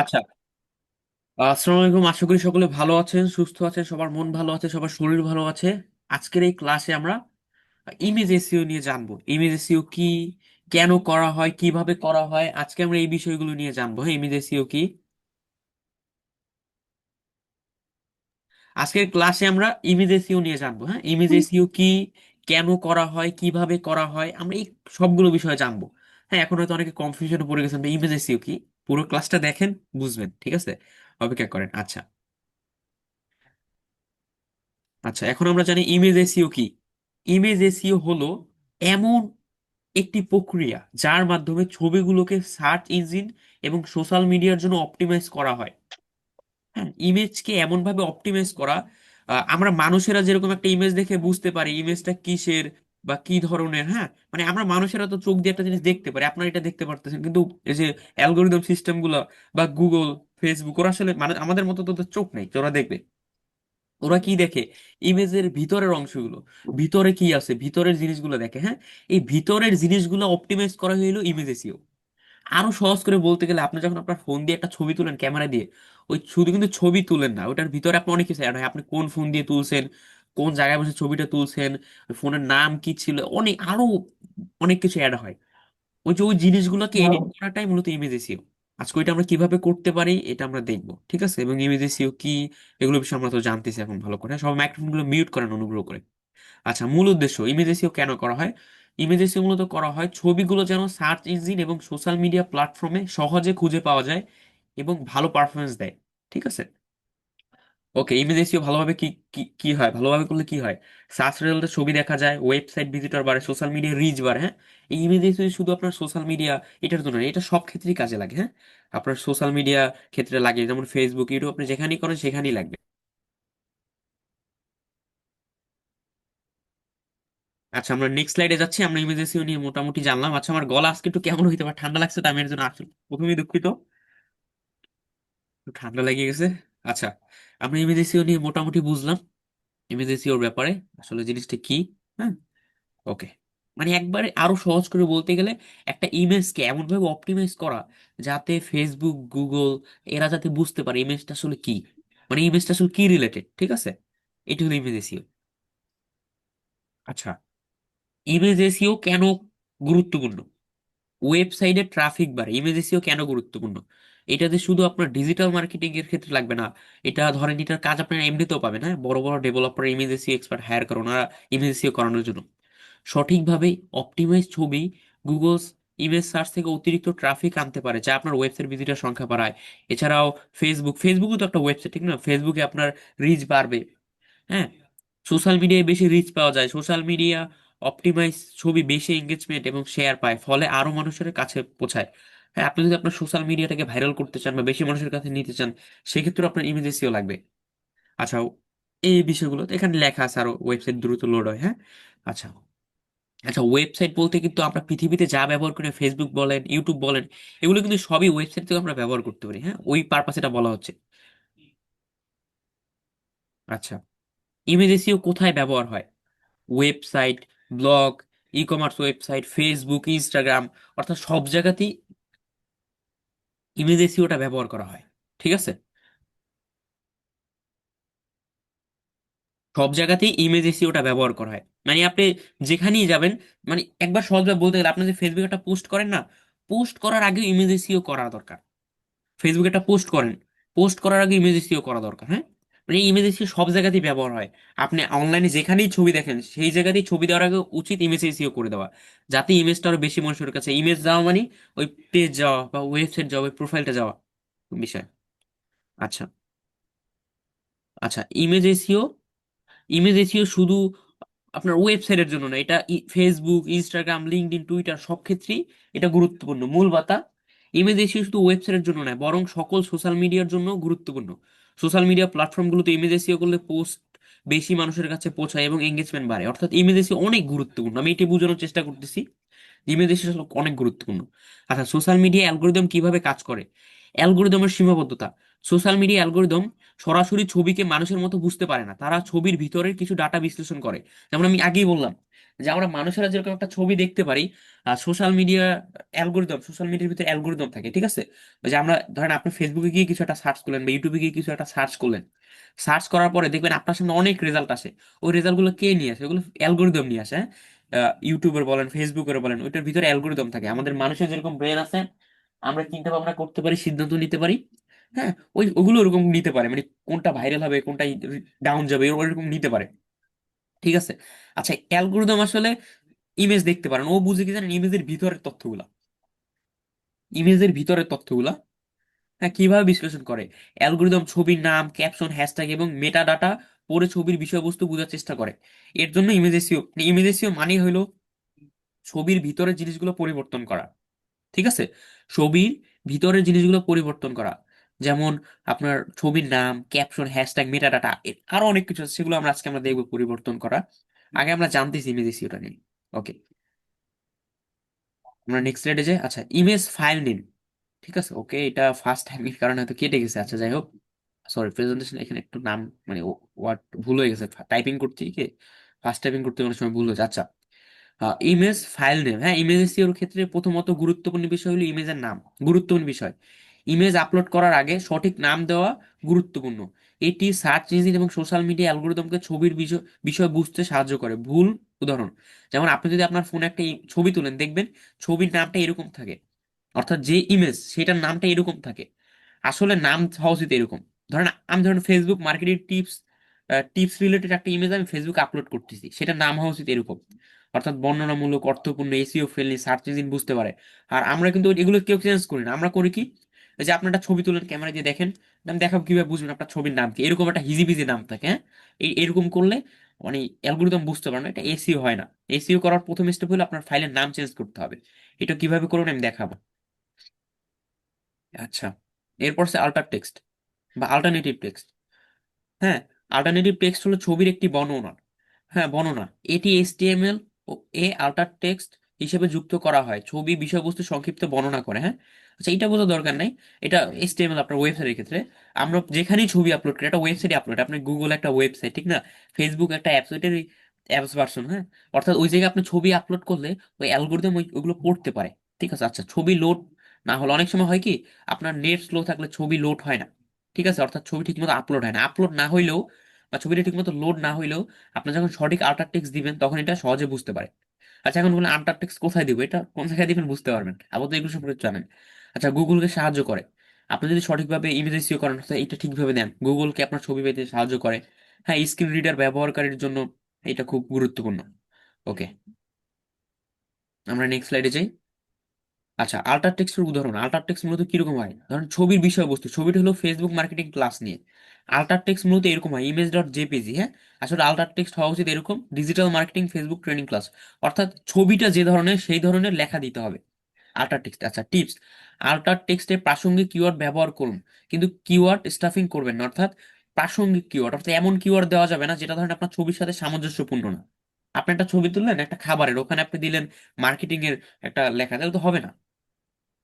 আচ্ছা, আসসালামু আলাইকুম। আশা করি সকলে ভালো আছেন, সুস্থ আছেন, সবার মন ভালো আছে, সবার শরীর ভালো আছে। আজকের এই ক্লাসে আমরা ইমেজ এসইও নিয়ে জানবো। ইমেজ এসইও কি, কেন করা হয়, কিভাবে করা হয়, আজকে আমরা এই বিষয়গুলো নিয়ে জানবো। হ্যাঁ, ইমেজ এসইও কি। আজকের ক্লাসে আমরা ইমেজ এসইও নিয়ে জানবো। হ্যাঁ, ইমেজ এসইও কি, কেন করা হয়, কিভাবে করা হয়, আমরা এই সবগুলো বিষয়ে জানবো। হ্যাঁ, এখন হয়তো অনেকে কনফিউশনে পড়ে গেছেন ইমেজ এসইও কি। পুরো ক্লাসটা দেখেন, বুঝবেন। ঠিক আছে, অপেক্ষা করেন। আচ্ছা আচ্ছা, এখন আমরা জানি ইমেজ এসইও কি। ইমেজ এসইও হলো এমন একটি প্রক্রিয়া যার মাধ্যমে ছবিগুলোকে সার্চ ইঞ্জিন এবং সোশ্যাল মিডিয়ার জন্য অপটিমাইজ করা হয়। হ্যাঁ, ইমেজকে এমন ভাবে অপটিমাইজ করা, আমরা মানুষেরা যেরকম একটা ইমেজ দেখে বুঝতে পারি ইমেজটা কিসের বা কি ধরনের। হ্যাঁ, মানে আমরা মানুষেরা তো চোখ দিয়ে একটা জিনিস দেখতে পারি, আপনারা এটা দেখতে পারতেছেন, কিন্তু এই যে অ্যালগোরিদম সিস্টেম গুলো বা গুগল, ফেসবুক, ওরা আসলে মানে আমাদের মতো তো ওদের চোখ নেই যে ওরা দেখবে। ওরা কি দেখে? ইমেজের ভিতরের অংশগুলো, ভিতরে কি আছে, ভিতরের জিনিসগুলো দেখে। হ্যাঁ, এই ভিতরের জিনিসগুলো অপটিমাইজ করা হইলো ইমেজ এসইও। আরো সহজ করে বলতে গেলে, আপনি যখন আপনার ফোন দিয়ে একটা ছবি তুলেন ক্যামেরা দিয়ে, ওই শুধু কিন্তু ছবি তুলেন না, ওটার ভিতরে আপনি অনেক কিছু অ্যাড হয়। আপনি কোন ফোন দিয়ে তুলছেন, কোন জায়গায় বসে ছবিটা তুলছেন, ওই ফোনের নাম কি ছিল, অনেক আরো অনেক কিছু অ্যাড হয়। ওই যে ওই জিনিসগুলোকে এডিট করাটাই মূলত ইমেজ এসইও। আজকে ওইটা আমরা কিভাবে করতে পারি এটা আমরা দেখবো। ঠিক আছে, এবং ইমেজ এসইও কি, এগুলো বিষয়ে আমরা তো জানতেছি এখন ভালো করে। সব মাইক্রোফোন গুলো মিউট করেন অনুগ্রহ করে। আচ্ছা, মূল উদ্দেশ্য ইমেজ এসইও কেন করা হয়। ইমেজ এসইও মূলত করা হয় ছবিগুলো যেন সার্চ ইঞ্জিন এবং সোশ্যাল মিডিয়া প্ল্যাটফর্মে সহজে খুঁজে পাওয়া যায় এবং ভালো পারফরমেন্স দেয়। ঠিক আছে, ওকে। ইমেজ এসইও ভালোভাবে কি কি কি হয়, ভালোভাবে করলে কি হয়? সার্চ রেজাল্টে ছবি দেখা যায়, ওয়েবসাইট ভিজিটর বাড়ে, সোশ্যাল মিডিয়া রিচ বাড়ে। হ্যাঁ, এই ইমেজ এসইও শুধু আপনার সোশ্যাল মিডিয়া এটার জন্য না, এটা সব ক্ষেত্রেই কাজে লাগে। হ্যাঁ, আপনার সোশ্যাল মিডিয়া ক্ষেত্রে লাগে, যেমন ফেসবুক, ইউটিউব, আপনি যেখানেই করেন সেখানেই লাগবে। আচ্ছা, আমরা নেক্সট স্লাইডে যাচ্ছি। আমরা ইমেজ এসইও নিয়ে মোটামুটি জানলাম। আচ্ছা, আমার গলা আজকে একটু কেমন হইতে পারে, ঠান্ডা লাগছে তো, আমি এর জন্য আসলে প্রথমেই দুঃখিত। একটু ঠান্ডা লেগে গেছে। আচ্ছা, আমরা ইমেজ এসইও নিয়ে মোটামুটি বুঝলাম ইমেজ এসইওর ব্যাপারে আসলে জিনিসটা কি। হ্যাঁ, ওকে। মানে একবারে আরো সহজ করে বলতে গেলে, একটা ইমেজকে এমন ভাবে অপটিমাইজ করা যাতে ফেসবুক, গুগল, এরা যাতে বুঝতে পারে ইমেজটা আসলে কি, মানে ইমেজটা আসলে কি রিলেটেড। ঠিক আছে, এটা হলো ইমেজ এসইও। আচ্ছা, ইমেজ এসইও কেন গুরুত্বপূর্ণ? ওয়েবসাইটে ট্রাফিক বাড়ে, ইমেজ এসইও কেন গুরুত্বপূর্ণ? এটা যে শুধু আপনার ডিজিটাল মার্কেটিং এর ক্ষেত্রে লাগবে না, এটা ধরেন এটার কাজ আপনারা এমনিতেও পাবেন। হ্যাঁ, বড় বড় developer image SEO expert hire করে ওনারা ইমেজ এসইও করানোর জন্য। সঠিকভাবে অপটিমাইজ ছবি গুগলস ইমেজ সার্চ থেকে অতিরিক্ত ট্রাফিক আনতে পারে, যা আপনার ওয়েবসাইট ভিজিটার সংখ্যা বাড়ায়। এছাড়াও ফেসবুকও তো একটা ওয়েবসাইট, ঠিক না? ফেসবুকে আপনার রিচ বাড়বে। হ্যাঁ, সোশ্যাল মিডিয়ায় বেশি রিচ পাওয়া যায়, সোশ্যাল মিডিয়া অপটিমাইজ ছবি বেশি এঙ্গেজমেন্ট এবং শেয়ার পায়, ফলে আরো মানুষের কাছে পৌঁছায়। হ্যাঁ, আপনি যদি আপনার সোশ্যাল মিডিয়াটাকে ভাইরাল করতে চান বা বেশি মানুষের কাছে নিতে চান, সেক্ষেত্রে আপনার ইমেজ এসইও লাগবে। আচ্ছা, এই বিষয়গুলো তো এখানে লেখা আছে, আরো ওয়েবসাইট দ্রুত লোড হয়। হ্যাঁ, আচ্ছা আচ্ছা, ওয়েবসাইট বলতে কিন্তু আমরা পৃথিবীতে যা ব্যবহার করি, ফেসবুক বলেন, ইউটিউব বলেন, এগুলো কিন্তু সবই ওয়েবসাইট থেকে আমরা ব্যবহার করতে পারি। হ্যাঁ, ওই পারপাস এটা বলা হচ্ছে। আচ্ছা, ইমেজ এসইও কোথায় ব্যবহার হয়? Website, blog, e commerce website, Facebook, Instagram, অর্থাৎ সব জায়গাতেই ইমেজ এসইওটা ব্যবহার করা হয়। ঠিক আছে, সব জায়গাতেই ইমেজ এসইওটা ব্যবহার করা হয়। মানে আপনি যেখানেই যাবেন, মানে একবার সহজভাবে বলতে গেলে, আপনি যে ফেসবুকে একটা পোস্ট করেন না, পোস্ট করার আগে ইমেজ এসইও করা দরকার। ফেসবুকে একটা পোস্ট করেন, পোস্ট করার আগে ইমেজ এসইও করা দরকার। হ্যাঁ, মানে ইমেজ এসইও সব জায়গাতেই ব্যবহার হয়। আপনি অনলাইনে যেখানেই ছবি দেখেন, সেই জায়গাতেই ছবি দেওয়ার আগে উচিত ইমেজ এসইও করে দেওয়া, যাতে ইমেজটা আরো বেশি মানুষের কাছে, ইমেজ যাওয়া মানে ওই পেজ যাওয়া বা ওয়েবসাইট যাওয়া, ওই প্রোফাইলটা যাওয়া বিষয়। আচ্ছা আচ্ছা, ইমেজ এসইও শুধু আপনার ওয়েবসাইটের জন্য না, এটা ফেসবুক, ইনস্টাগ্রাম, লিঙ্কডইন, টুইটার সব ক্ষেত্রেই এটা গুরুত্বপূর্ণ। মূল বার্তা, ইমেজ এসইও শুধু ওয়েবসাইটের জন্য নয়, বরং সকল সোশ্যাল মিডিয়ার জন্য গুরুত্বপূর্ণ। সোশ্যাল মিডিয়া প্ল্যাটফর্মগুলোতে ইমেজ এসইও করলে পোস্ট বেশি মানুষের কাছে পৌঁছায় এবং এঙ্গেজমেন্ট বাড়ে। অর্থাৎ ইমেজ এসইও অনেক গুরুত্বপূর্ণ, আমি এটি বোঝানোর চেষ্টা করতেছি। ইমেজ এসইও আসলে অনেক গুরুত্বপূর্ণ। আচ্ছা, সোশ্যাল মিডিয়া অ্যালগোরিদম কিভাবে কাজ করে? অ্যালগোরিদমের সীমাবদ্ধতা। সোশ্যাল মিডিয়া অ্যালগোরিদম সরাসরি ছবিকে মানুষের মতো বুঝতে পারে না, তারা ছবির ভিতরের কিছু ডাটা বিশ্লেষণ করে। যেমন আমি আগেই বললাম যে আমরা মানুষেরা যেরকম একটা ছবি দেখতে পারি, সোশ্যাল মিডিয়ার ভিতরে অ্যালগোরিদম থাকে, ঠিক আছে? ওই যে আমরা ধরেন আপনি ফেসবুকে গিয়ে কিছু একটা সার্চ করলেন বা ইউটিউবে গিয়ে কিছু একটা সার্চ করলেন, সার্চ করার পরে দেখবেন আপনার সামনে অনেক রেজাল্ট আসে। ওই রেজাল্ট গুলো কে নিয়ে আসে? ওগুলো অ্যালগোরিদম নিয়ে আসে, হ্যাঁ? ইউটিউবের বলেন, ফেসবুকের বলেন, ওইটার ভিতরে অ্যালগোরিদম থাকে। আমাদের মানুষের যেরকম ব্রেন আছে, আমরা চিন্তা ভাবনা করতে পারি, সিদ্ধান্ত নিতে পারি, হ্যাঁ, ওগুলো ওরকম নিতে পারে, মানে কোনটা ভাইরাল হবে, কোনটা ডাউন যাবে, ওরকম নিতে পারে, ঠিক আছে? আচ্ছা, অ্যালগোরিদম আসলে ইমেজ দেখতে পারেন, ও বুঝে কি জানেন? ইমেজের ভিতরের তথ্যগুলা হ্যাঁ কিভাবে বিশ্লেষণ করে। অ্যালগোরিদম ছবির নাম, ক্যাপশন, হ্যাশট্যাগ এবং মেটা ডাটা পড়ে ছবির বিষয়বস্তু বোঝার চেষ্টা করে। এর জন্য ইমেজ এসইও মানে হইলো ছবির ভিতরের জিনিসগুলো পরিবর্তন করা, ঠিক আছে? ছবির ভিতরের জিনিসগুলো পরিবর্তন করা, যেমন আপনার ছবির নাম, ক্যাপশন, হ্যাশট্যাগ, মেটা ডাটা, আরো অনেক কিছু আছে, সেগুলো আমরা দেখবো পরিবর্তন করা। আগে আমরা জানতেছি ইমেজ এসইওটা নিয়ে। ওকে, আমরা নেক্সট স্লাইডে যাই। আচ্ছা, ইমেজ ফাইল নেম, ঠিক আছে? ওকে, এটা ফার্স্ট টাইম এর কারণে হয়তো কেটে গেছে। আচ্ছা, যাই হোক, সরি, প্রেজেন্টেশন এখানে একটু নাম মানে ওয়ার্ড ভুল হয়ে গেছে, টাইপিং করতে গিয়ে, ফার্স্ট টাইপিং করতে অনেক সময় ভুল হয়েছে। আচ্ছা, ইমেজ ফাইল নেম, হ্যাঁ, ইমেজ এসইওর ক্ষেত্রে প্রথমত গুরুত্বপূর্ণ বিষয় হলো ইমেজের নাম। গুরুত্বপূর্ণ বিষয়, ইমেজ আপলোড করার আগে সঠিক নাম দেওয়া গুরুত্বপূর্ণ। এটি সার্চ ইঞ্জিন এবং সোশ্যাল মিডিয়া অ্যালগোরিদমকে ছবির বিষয় বিষয় বুঝতে সাহায্য করে। ভুল উদাহরণ, যেমন আপনি যদি আপনার ফোনে একটা ছবি তুলেন, দেখবেন ছবির নামটা এরকম থাকে, অর্থাৎ যে ইমেজ সেটার নামটা এরকম থাকে, আসলে নাম হওয়া উচিত এরকম। ধরেন Facebook marketing tips tips related একটা ইমেজ আমি ফেসবুকে আপলোড করতেছি, সেটার নাম হওয়া উচিত এরকম, অর্থাৎ বর্ণনামূলক, অর্থপূর্ণ, এসইও ফ্রেন্ডলি, সার্চ ইঞ্জিন বুঝতে পারে। আর আমরা কিন্তু এগুলো কেউ চেঞ্জ করি না, আমরা করি কি, এই যে আপনার একটা ছবি তুলেন, ক্যামেরা দিয়ে দেখেন, আমি দেখাবো কিভাবে বুঝবেন আপনার ছবির নাম কি, এরকম একটা হিজিবিজি নাম থাকে, হ্যাঁ? এরকম করলে মানে অ্যালগোরিদম বুঝতে পারে না, এটা এসইও হয় না। এসইও করার প্রথম স্টেপ হলো আপনার ফাইলের নাম চেঞ্জ করতে হবে। এটা কিভাবে করবেন আমি দেখাবো। আচ্ছা, এরপর সে আল্টার টেক্সট বা আল্টারনেটিভ টেক্সট, হ্যাঁ, অল্টারনেটিভ টেক্সট হলো ছবির একটি বর্ণনা, হ্যাঁ, বর্ণনা। এটি এইচটিএমএল ও আল্টার টেক্সট হিসেবে যুক্ত করা হয়, ছবি বিষয়বস্তু সংক্ষিপ্ত বর্ণনা করে, হ্যাঁ। আচ্ছা, এটা বোঝা দরকার নাই, এটা এইচটিএমএল আপনার ওয়েবসাইটের ক্ষেত্রে। আমরা যেখানেই ছবি আপলোড করি, একটা ওয়েবসাইটে আপলোড, আপনি গুগল একটা ওয়েবসাইট, ঠিক না? ফেসবুক একটা অ্যাপস, ওইটার অ্যাপস ভার্সন, হ্যাঁ। অর্থাৎ ওই জায়গায় আপনি ছবি আপলোড করলে ওই অ্যালগোরিদম ওইগুলো পড়তে পারে, ঠিক আছে? আচ্ছা, ছবি লোড না হলে অনেক সময় হয় কি, আপনার নেট স্লো থাকলে ছবি লোড হয় না, ঠিক আছে? অর্থাৎ ছবি ঠিকমতো আপলোড হয় না, আপলোড না হইলেও বা ছবিটা ঠিকমতো লোড না হইলেও আপনি যখন সঠিক আল্টার টেক্সট দিবেন তখন এটা সহজে বুঝতে পারে। আচ্ছা, এখন বলুন আল্টার টেক্সট কোথায় দিব, এটা কোন জায়গায় দিবেন বুঝতে পারবেন, আপাতত এগুলো সম্পর্কে জানেন। আচ্ছা, গুগলকে সাহায্য করে, আপনি যদি সঠিকভাবে ইমেজ এসইও করেন অর্থাৎ এটা ঠিকভাবে দেন, গুগলকে আপনার ছবি পেতে সাহায্য করে। হ্যাঁ, স্ক্রিন রিডার ব্যবহারকারীর জন্য এটা খুব গুরুত্বপূর্ণ। ওকে, আমরা নেক্সট স্লাইডে যাই। আচ্ছা, আল্টার টেক্সটের উদাহরণ, আল্টার টেক্সট মূলত কিরকম হয়? ধরেন ছবির বিষয়বস্তু, ছবিটা হলো ফেসবুক মার্কেটিং ক্লাস নিয়ে, আল্টার টেক্সট মূলত এরকম হয়, ইমেজ ডট জেপিজি, হ্যাঁ। আসলে আল্টার টেক্সট হওয়া উচিত এরকম, digital marketing Facebook training class, অর্থাৎ ছবিটা যে ধরনের সেই ধরনের লেখা দিতে হবে আল্টার টেক্সট। আচ্ছা, টিপস, আল্টার টেক্সটে প্রাসঙ্গিক কিওয়ার্ড ব্যবহার করুন, কিন্তু কিওয়ার্ড স্টাফিং করবেন না, অর্থাৎ প্রাসঙ্গিক কিওয়ার্ড, অর্থাৎ এমন কিওয়ার্ড দেওয়া যাবে না যেটা ধরেন আপনার ছবির সাথে সামঞ্জস্যপূর্ণ না। আপনি একটা ছবি তুললেন একটা খাবারের, ওখানে আপনি দিলেন মার্কেটিং এর একটা লেখা, তাহলে তো হবে না।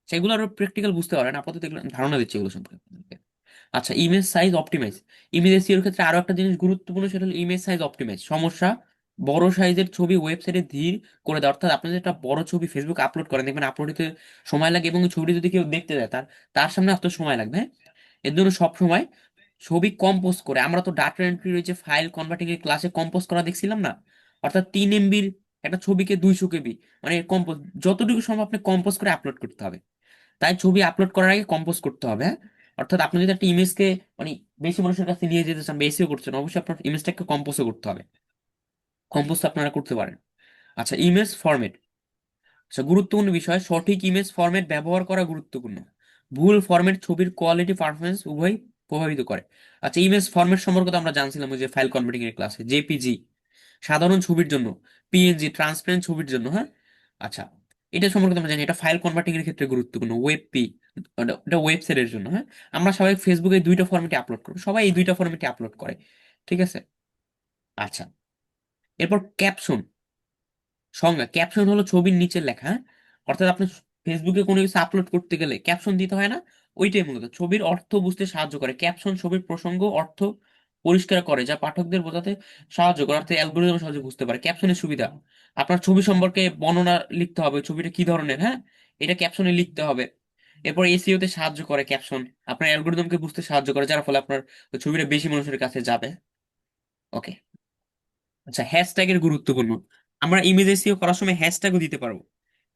সেগুলো আরো প্র্যাকটিক্যাল বুঝতে পারেন, আপাতত এগুলো ধারণা দিচ্ছি এগুলো সম্পর্কে আপনাদেরকে। আচ্ছা, image size optimise, image SEO এর ক্ষেত্রে আরো একটা জিনিস গুরুত্বপূর্ণ, সেটা হলো ইমেজ সাইজ অপটিমাইজ। সমস্যা, বড় সাইজের ছবি ওয়েবসাইটে ধীর করে দেয়, অর্থাৎ আপনি যদি একটা বড় ছবি ফেসবুক আপলোড করেন, দেখবেন আপলোড হতে সময় লাগে, এবং ওই ছবিটি যদি কেউ দেখতে যায় তার তার সামনে আসতে সময় লাগবে, হ্যাঁ। এর জন্য সব সময় ছবি কম্পোজ করে, আমরা তো ডাটা এন্ট্রি রয়েছে ফাইল কনভার্টিং এর ক্লাসে কম্পোজ করা দেখছিলাম না, অর্থাৎ 3 এমবির একটা ছবিকে 200 কেবি, মানে কম্পোজ, যতটুকু সম্ভব আপনি কম্পোজ করে আপলোড করতে হবে। তাই ছবি আপলোড করার আগে কম্পোজ করতে হবে, হ্যাঁ। অর্থাৎ আপনি যদি একটা ইমেজকে মানে বেশি মানুষের কাছে নিয়ে যেতে চান, বেশিও করছেন, অবশ্যই আপনার ইমেজটাকে কম্পোজও করতে হবে, কম্পোজ আপনারা করতে পারেন। আচ্ছা, ইমেজ ফরম্যাট, আচ্ছা, গুরুত্বপূর্ণ বিষয়, সঠিক ইমেজ ফরম্যাট ব্যবহার করা গুরুত্বপূর্ণ। ভুল ফরম্যাট ছবির কোয়ালিটি পারফরমেন্স উভয় প্রভাবিত করে। আচ্ছা, ইমেজ ফরম্যাট সম্পর্কে তো আমরা জানছিলাম ওই যে ফাইল কনভার্টিং এর ক্লাসে, জেপিজি সাধারণ ছবির জন্য, পিএনজি ট্রান্সপারেন্ট ছবির জন্য, হ্যাঁ। আচ্ছা, এটা সম্পর্কে তো আমরা জানি, এটা ফাইল কনভার্টিং এর ক্ষেত্রে গুরুত্বপূর্ণ, এটা ওয়েবসাইটের জন্য, হ্যাঁ। আমরা সবাই ফেসবুকে দুইটা ফরম্যাটে আপলোড করবো, সবাই এই দুইটা ফরম্যাটে আপলোড করে, ঠিক আছে? আচ্ছা, এরপর ক্যাপশন, সংজ্ঞা, ক্যাপশন হলো ছবির নিচের লেখা, হ্যাঁ? অর্থাৎ আপনি ফেসবুকে কোনো কিছু আপলোড করতে গেলে ক্যাপশন দিতে হয় না, ওইটাই মূলত ছবির অর্থ বুঝতে সাহায্য করে। ক্যাপশন ছবির প্রসঙ্গ, অর্থ পরিষ্কার করে, যা পাঠকদের বোঝাতে সাহায্য করে, অর্থাৎ অ্যালগোরিদম সহজে বুঝতে পারে। ক্যাপশনের সুবিধা, আপনার ছবি সম্পর্কে বর্ণনা লিখতে হবে, ছবিটা কি ধরনের, হ্যাঁ, এটা ক্যাপশনে লিখতে হবে। এরপর এসইও তে সাহায্য করে ক্যাপশন, আপনার অ্যালগোরিদমকে বুঝতে সাহায্য করে, যার ফলে আপনার ওই ছবিটা বেশি মানুষের কাছে যাবে। ওকে। আচ্ছা, হ্যাশট্যাগের গুরুত্বপূর্ণ, আমরা ইমেজ এসইও করার সময় হ্যাশট্যাগও দিতে পারবো।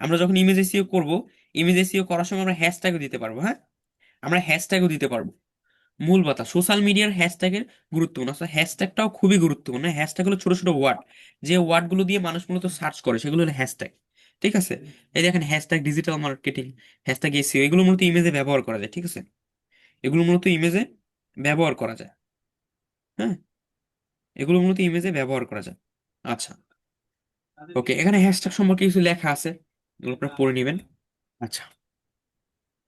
আমরা যখন ইমেজ এসইও করব, ইমেজ এসইও করার সময় আমরা হ্যাশট্যাগও দিতে পারবো, হ্যাঁ, আমরা হ্যাশট্যাগও দিতে পারবো। মূল কথা, সোশ্যাল মিডিয়ার হ্যাশট্যাগের গুরুত্বপূর্ণ, আসলে হ্যাশট্যাগটাও খুবই গুরুত্বপূর্ণ। হ্যাশট্যাগ হলো ছোট ছোট ওয়ার্ড, যে ওয়ার্ডগুলো দিয়ে মানুষ মূলত সার্চ করে, সেগুলো হলো হ্যাশট্যাগ। ঠিক আছে, এই দেখেন hashtag digital marketing, hashtag SEO, এগুলো মূলত ইমেজে ব্যবহার করা যায়। ঠিক আছে, এগুলো মূলত ইমেজে ব্যবহার করা যায়। হ্যাঁ, এগুলো মূলত ইমেজে ব্যবহার করা যায়। আচ্ছা, ওকে, এখানে হ্যাশট্যাগ সম্পর্কে কিছু লেখা আছে, এগুলো আপনারা পড়ে নেবেন। আচ্ছা,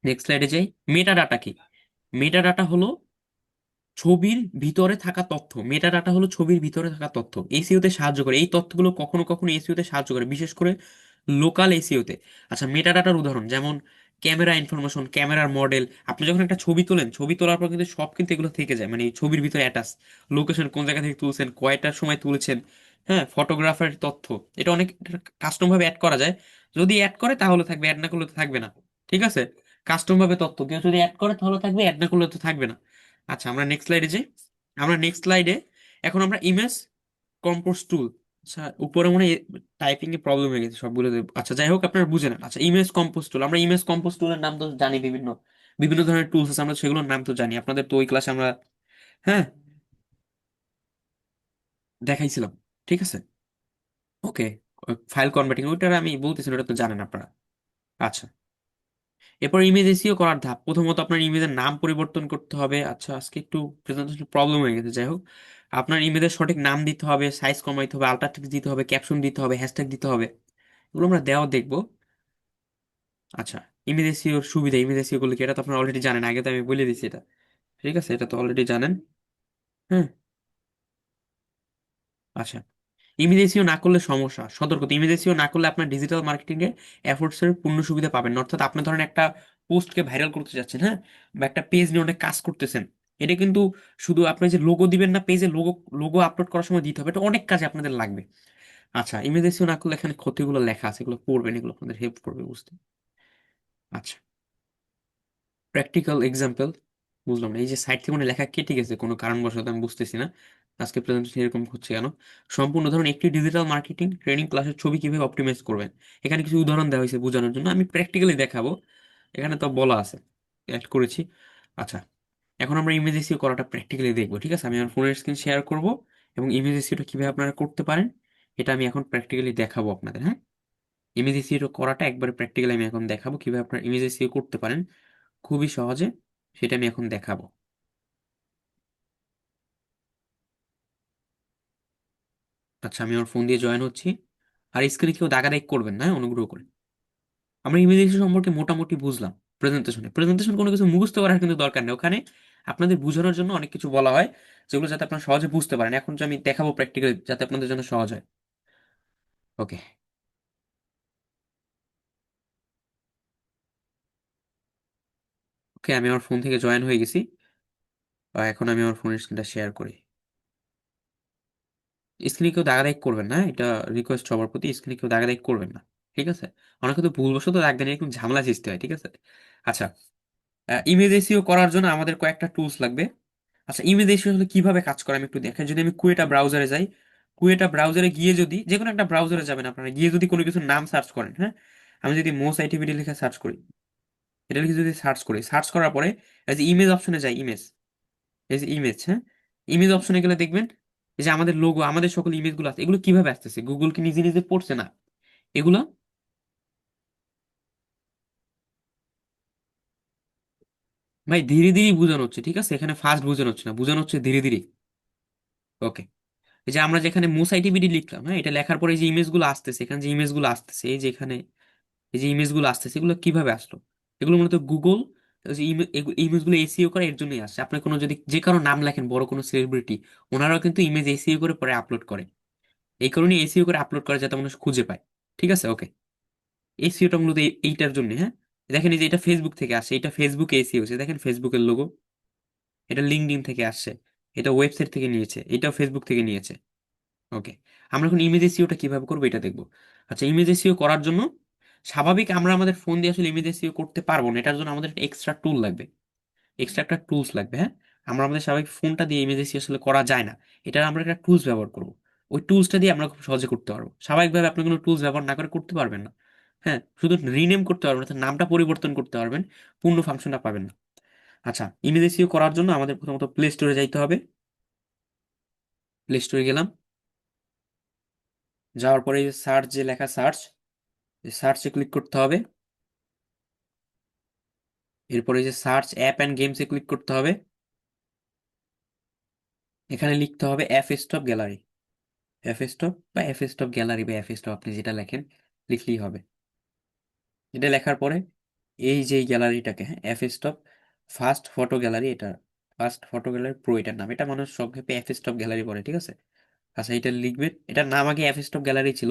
নেক্সট স্লাইডে যাই। মেটা ডাটা কি? মেটা ডাটা হলো ছবির ভিতরে থাকা তথ্য। মেটা ডাটা হলো ছবির ভিতরে থাকা তথ্য, এসইও তে সাহায্য করে। এই তথ্যগুলো কখনো কখনো এসইও তে সাহায্য করে, বিশেষ করে লোকাল এসইও তে। আচ্ছা, মেটা ডাটার উদাহরণ যেমন ক্যামেরা ইনফরমেশন, ক্যামেরার মডেল। আপনি যখন একটা ছবি তোলেন, ছবি তোলার পর কিন্তু সব কিন্তু এগুলো থেকে যায়, মানে এই ছবির ভিতরে অ্যাটাচ লোকেশন, কোন জায়গা থেকে তুলছেন, কয়টার সময় তুলেছেন, হ্যাঁ, ফটোগ্রাফার তথ্য। এটা অনেক কাস্টম ভাবে অ্যাড করা যায়। যদি অ্যাড করে তাহলে থাকবে, অ্যাড না করলে তো থাকবে না। ঠিক আছে, কাস্টম ভাবে তথ্য কেউ যদি অ্যাড করে তাহলে থাকবে, অ্যাড না করলে তো থাকবে না। আচ্ছা, আমরা নেক্সট স্লাইডে যাই। আমরা নেক্সট স্লাইডে এখন আমরা ইমেজ কম্পোজ টুল। আচ্ছা, উপরে মনে টাইপিং এ প্রবলেম হয়ে গেছে সবগুলো। আচ্ছা, যাই হোক, আপনারা বুঝে নেন। আচ্ছা, ইমেজ কম্পোজ টুল, আমরা ইমেজ কম্পোজ টুলের নাম তো জানি, বিভিন্ন বিভিন্ন ধরনের টুলস আছে, আমরা সেগুলোর নাম তো জানি, আপনাদের তো ওই ক্লাসে আমরা, হ্যাঁ, দেখাইছিলাম। ঠিক আছে, ওকে। ফাইল কনভার্টিং ওইটা আমি বলতেছি না, ওটা তো জানেন আপনারা। আচ্ছা, এরপর ইমেজ এসইও করার ধাপ, প্রথমত আপনার ইমেজের নাম পরিবর্তন করতে হবে। আচ্ছা, আজকে একটু প্রেজেন্টেশন প্রবলেম হয়ে গেছে, যাই হোক, আপনার ইমেজের সঠিক নাম দিতে হবে, সাইজ কমাইতে হবে, আল্ট্রা টেক্সট দিতে হবে, ক্যাপশন দিতে হবে, হ্যাশট্যাগ দিতে হবে। এগুলো আমরা দেওয়া দেখবো। আচ্ছা, ইমেজ এসইওর সুবিধা, ইমেজ এসইও করলে কি, এটা তো আপনারা অলরেডি জানেন, আগে তো আমি বলে দিচ্ছি এটা। ঠিক আছে, এটা তো অলরেডি জানেন। হ্যাঁ, আচ্ছা, ইমেজ এসইও না করলে সমস্যা, সতর্কতা, ইমেজ এসইও না করলে আপনার ডিজিটাল মার্কেটিং এ এফোর্টস এর পূর্ণ সুবিধা পাবেন না। অর্থাৎ আপনি ধরেন একটা পোস্টকে ভাইরাল করতে যাচ্ছেন, হ্যাঁ, বা একটা পেজ নিয়ে অনেক কাজ করতেছেন, এটা কিন্তু শুধু আপনি যে লোগো দিবেন না, পেজে লোগো লোগো আপলোড করার সময় দিতে হবে, এটা অনেক কাজে আপনাদের লাগবে। আচ্ছা, ইমেজ এসইও না করলে এখানে ক্ষতিগুলো লেখা আছে, এগুলো পড়বেন, এগুলো আপনাদের হেল্প করবে বুঝতে। আচ্ছা, প্র্যাকটিক্যাল এক্সাম্পল, বুঝলাম না, এই যে সাইট থেকে মানে লেখা কেটে গেছে কোনো কারণবশত, আমি বুঝতেছি না আজকে প্রেজেন্টেশন এরকম হচ্ছে কেন। সম্পূর্ণ ধরুন একটি ডিজিটাল মার্কেটিং ট্রেনিং ক্লাসের ছবি কিভাবে অপটিমাইজ করবেন, এখানে কিছু উদাহরণ দেওয়া হয়েছে বোঝানোর জন্য, আমি প্র্যাকটিক্যালি দেখাবো, এখানে তো বলা আছে, অ্যাড করেছি। আচ্ছা, এখন আমরা ইমেজ এসইও করাটা প্র্যাকটিক্যালি দেখবো। ঠিক আছে, আমি আমার ফোনের স্ক্রিন শেয়ার করব, এবং ইমেজ এসইওটা কিভাবে আপনারা করতে পারেন এটা আমি এখন প্র্যাকটিক্যালি দেখাবো আপনাদের। হ্যাঁ, ইমেজ এসইও করাটা একবারে প্র্যাকটিক্যালি আমি এখন দেখাবো, কিভাবে আপনারা ইমেজ এসইও করতে পারেন খুবই সহজে, সেটা আমি এখন দেখাবো। আচ্ছা, আমি আমার ফোন দিয়ে জয়েন হচ্ছি। আর স্ক্রিনে কেউ দাগাদাগি করবেন না, হ্যাঁ, অনুগ্রহ করে। আমরা ইমেজ সম্পর্কে মোটামুটি বুঝলাম। প্রেজেন্টেশন কোনো কিছু মুখস্থ করার কিন্তু দরকার নেই, ওখানে আপনাদের বোঝানোর জন্য অনেক কিছু বলা হয়, যেগুলো যাতে আপনারা সহজে বুঝতে পারেন। এখন যে আমি দেখাবো প্র্যাকটিক্যালি, যাতে আপনাদের জন্য সহজ হয়। ওকে, ওকে, আমি আমার ফোন থেকে জয়েন হয়ে গেছি। এখন আমি আমার ফোনের স্ক্রিনটা শেয়ার করি। স্ক্রিনে কেউ দাগাদাগি করবেন না, এটা রিকোয়েস্ট সবার প্রতি, স্ক্রিনে কেউ দাগাদাগি করবেন না। ঠিক আছে, অনেক কিন্তু ভুলবশত দাগ দিয়ে একটু ঝামেলা সৃষ্টি হয়। ঠিক আছে, আচ্ছা, ইমেজ এসইও করার জন্য আমাদের কয়েকটা টুলস লাগবে। আচ্ছা, ইমেজ এসইও আসলে কিভাবে কাজ করে আমি একটু দেখাই। যদি আমি কুয়েটা ব্রাউজারে যাই, কুয়েটা ব্রাউজারে গিয়ে যদি যে কোনো একটা ব্রাউজারে যাবেন আপনারা, গিয়ে যদি কোনো কিছুর নাম সার্চ করেন, হ্যাঁ, আমি যদি মোস আইটিভিটি লিখে সার্চ করি, এটা লিখে যদি সার্চ করি, সার্চ করার পরে এই যে ইমেজ অপশনে যাই, ইমেজ, এই যে ইমেজ, হ্যাঁ, ইমেজ অপশনে গেলে দেখবেন এই যে আমাদের লোগো, আমাদের সকল ইমেজগুলো আছে, এগুলো কিভাবে আসতেছে, গুগল কি নিজে নিজে পড়ছে না এগুলো? ভাই ধীরে ধীরে বোঝানো হচ্ছে, ঠিক আছে, এখানে ফাস্ট বোঝানো হচ্ছে না, বোঝানো হচ্ছে ধীরে ধীরে। ওকে, এই যে আমরা যেখানে মোসাইটিভিটি লিখলাম, হ্যাঁ, এটা লেখার পরে যে ইমেজগুলো আসতেছে, এখানে যে ইমেজগুলো আসতেছে, এই যে এখানে এই যে ইমেজগুলো আসতেছে, এগুলো কিভাবে আসলো? এগুলো মূলত গুগল যে ইমেজগুলো এসইও করে এর জন্যই আসছে। আপনি কোনো যদি যে কারো নাম লেখেন, বড় কোনো সেলিব্রিটি, ওনারাও কিন্তু ইমেজ এসইও করে পরে আপলোড করে, এই কারণে এসইও করে আপলোড করে যাতে মানুষ খুঁজে পায়। ঠিক আছে, ওকে, এসইওটা মূলত এইটার জন্য, হ্যাঁ। দেখেন এই যে এটা ফেসবুক থেকে আসছে, এটা ফেসবুক এসইও হচ্ছে, দেখেন ফেসবুকের লোগো, এটা লিঙ্কডইন থেকে আসছে, এটা ওয়েবসাইট থেকে নিয়েছে, এটাও ফেসবুক থেকে নিয়েছে। ওকে, আমরা এখন ইমেজ এসইওটা কিভাবে করবো এটা দেখবো। আচ্ছা, ইমেজ এসইও করার জন্য স্বাভাবিক আমরা আমাদের ফোন দিয়ে আসলে ইমেজ এসইও করতে পারবো না, এটার জন্য আমাদের একটা এক্সট্রা টুল লাগবে, এক্সট্রা একটা টুলস লাগবে। হ্যাঁ, আমরা আমাদের স্বাভাবিক ফোনটা দিয়ে ইমেজ এসইও আসলে করা যায় না, এটা আমরা একটা টুলস ব্যবহার করবো। ওই টুলসটা দিয়ে আমরা খুব সহজে করতে পারবো, স্বাভাবিকভাবে আপনি কোনো টুলস ব্যবহার না করে করতে পারবেন না। হ্যাঁ, শুধু রিনেম করতে পারবেন, অর্থাৎ নামটা পরিবর্তন করতে পারবেন, পূর্ণ ফাংশনটা পাবেন না। আচ্ছা, ইমেজ এসইও করার জন্য আমাদের প্রথমত প্লে স্টোরে যাইতে হবে। প্লে স্টোরে গেলাম, যাওয়ার পরে সার্চ, যে লেখা সার্চ, সার্চে ক্লিক করতে হবে। এরপরে যে সার্চ অ্যাপ অ্যান্ড গেমসে ক্লিক করতে হবে। এখানে লিখতে হবে F stop gallery, F stop বা এফ স্টপ গ্যালারি বা এফ স্টপ, আপনি যেটা লেখেন লিখলেই হবে। এটা লেখার পরে এই যে গ্যালারিটাকে, হ্যাঁ, F stop first photo gallery, এটা ফার্স্ট ফটো গ্যালারি প্রো এটার নাম, এটা মানুষ সংক্ষেপে এফ স্টপ গ্যালারি বলে, ঠিক আছে। আচ্ছা, এটা লিখবেন, এটার নাম আগে এফ স্টপ গ্যালারি ছিল,